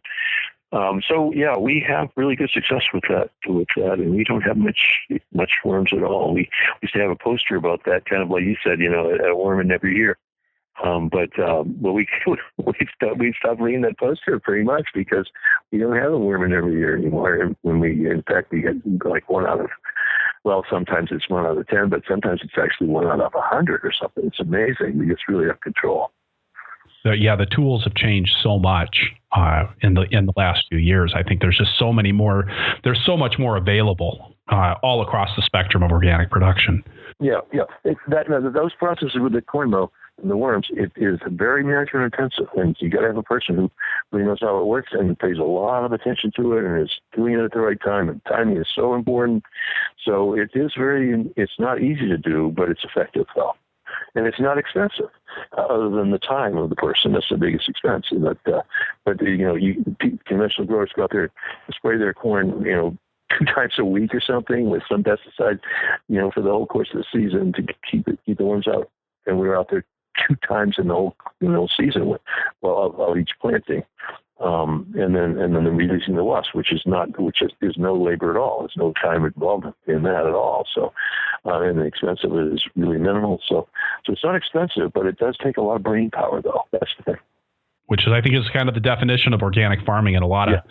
We have really good success with that, and we don't have much worms at all. We used to have a poster about that, kind of like you said, a worm in every year. But we stopped reading that poster pretty much because we don't have a worm in every year anymore. And in fact, we get like sometimes it's 1 out of 10, but sometimes it's actually 1 out of 100 or something. It's amazing. We just really have control. So, the tools have changed so much in the last few years. I think there's just so many more. There's so much more available all across the spectrum of organic production. Yeah. Those processes with the corn mow and the worms, it is very management intensive, and you got to have a person who really knows how it works and pays a lot of attention to it and is doing it at the right time. And timing is so important. So it's not easy to do, but it's effective though. And it's not expensive, other than the time of the person. That's the biggest expense. But conventional growers go out there and spray their corn, 2 times a week or something with some pesticides, for the whole course of the season to keep the worms out. And we were out there 2 times in the whole season of each planting. And then releasing the wasp, which is no labor at all. There's no time involved in that at all. So, and the expense of it is really minimal. So it's not expensive, but it does take a lot of brain power, though. That's the thing. Which I think is kind of the definition of organic farming in a lot of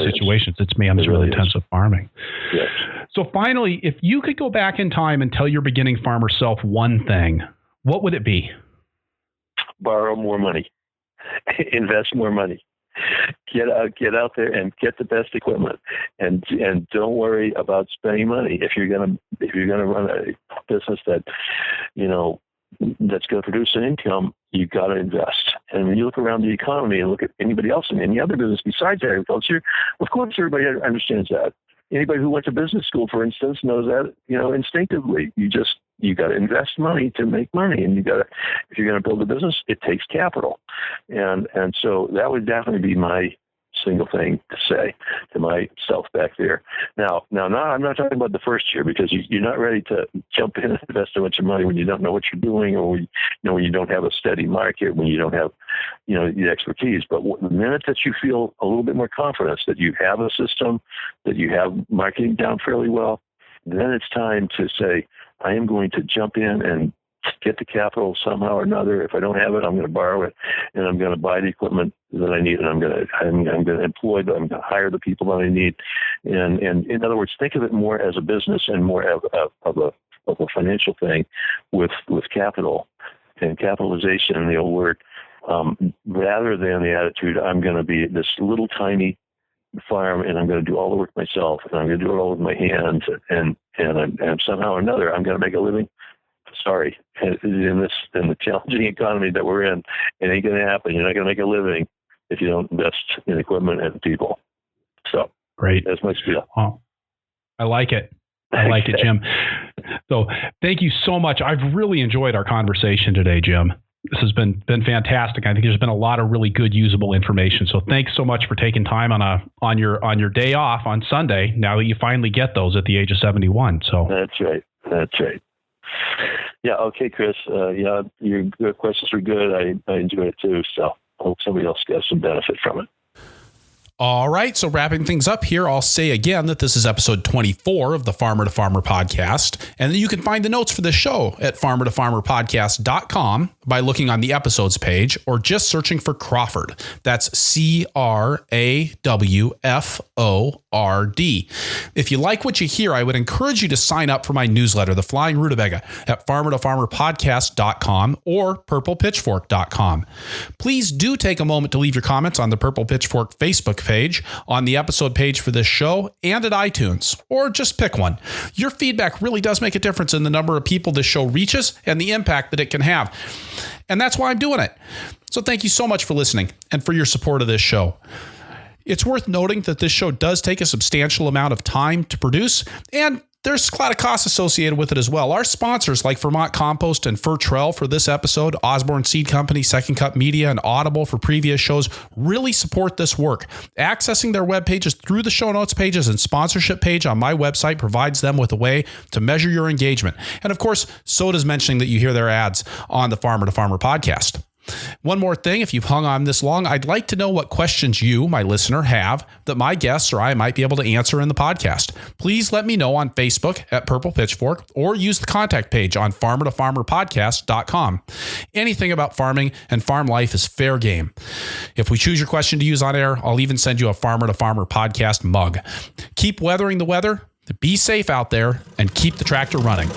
situations. It's management intensive farming. Yes. So finally, if you could go back in time and tell your beginning farmer self one thing, what would it be? Borrow more money. Invest more money. Get out there and get the best equipment, and don't worry about spending money. If you're gonna run a business that that's going to produce an income, you've got to invest. And when you look around the economy and look at anybody else in any other business besides agriculture, of course everybody understands that. Anybody who went to business school, for instance, knows that, instinctively. You got to invest money to make money, and if you're going to build a business, it takes capital. And so that would definitely be my single thing to say to myself back there. Now, I'm not talking about the first year, because you're not ready to jump in and invest so much money when you don't know what you're doing, or when you don't have a steady market, when you don't have the expertise. But the minute that you feel a little bit more confidence that you have a system, that you have marketing down fairly well, then it's time to say, I am going to jump in and get the capital somehow or another. If I don't have it, I'm going to borrow it, and I'm going to buy the equipment that I need, and I'm going to employ them. I'm going to hire the people that I need. And in other words, think of it more as a business and more of a financial thing with capital and capitalization, the old word, rather than the attitude, I'm going to be this little tiny farm, and I'm going to do all the work myself, and I'm going to do it all with my hands, and somehow or another, I'm going to make a living. Sorry, in the challenging economy that we're in, it ain't going to happen. You're not going to make a living if you don't invest in equipment and people. So great. That's my spiel. Oh, I like it. I like it, Jim. So thank you so much. I've really enjoyed our conversation today, Jim. This has been fantastic. I think there's been a lot of really good, usable information. So thanks so much for taking time on your day off on Sunday. Now that you finally get those at the age of 71. So that's right. Yeah. Okay, Chris. Your questions were good. I enjoyed it too. So I hope somebody else gets some benefit from it. All right, so wrapping things up here, I'll say again that this is episode 24 of the Farmer to Farmer podcast, and you can find the notes for this show at farmertofarmerpodcast.com by looking on the episodes page or just searching for Crawford. That's CRAWFORD. If you like what you hear, I would encourage you to sign up for my newsletter, The Flying Rutabaga, at farmertofarmerpodcast.com or purplepitchfork.com. Please do take a moment to leave your comments on the Purple Pitchfork Facebook page page, on the episode page for this show, and at iTunes, or just pick one. Your feedback really does make a difference in the number of people this show reaches and the impact that it can have. And that's why I'm doing it. So thank you so much for listening and for your support of this show. It's worth noting that this show does take a substantial amount of time to produce, and there's a lot of costs associated with it as well. Our sponsors like Vermont Compost and Fertrell for this episode, Osborne Seed Company, Second Cut Media, and Audible for previous shows really support this work. Accessing their web pages through the show notes pages and sponsorship page on my website provides them with a way to measure your engagement. And of course, so does mentioning that you hear their ads on the Farmer to Farmer podcast. One more thing, if you've hung on this long, I'd like to know what questions you, my listener, have that my guests or I might be able to answer in the podcast. Please let me know on Facebook at Purple Pitchfork or use the contact page on farmertofarmerpodcast.com. Anything about farming and farm life is fair game. If we choose your question to use on air, I'll even send you a Farmer to Farmer podcast mug. Keep weathering the weather, be safe out there, and keep the tractor running.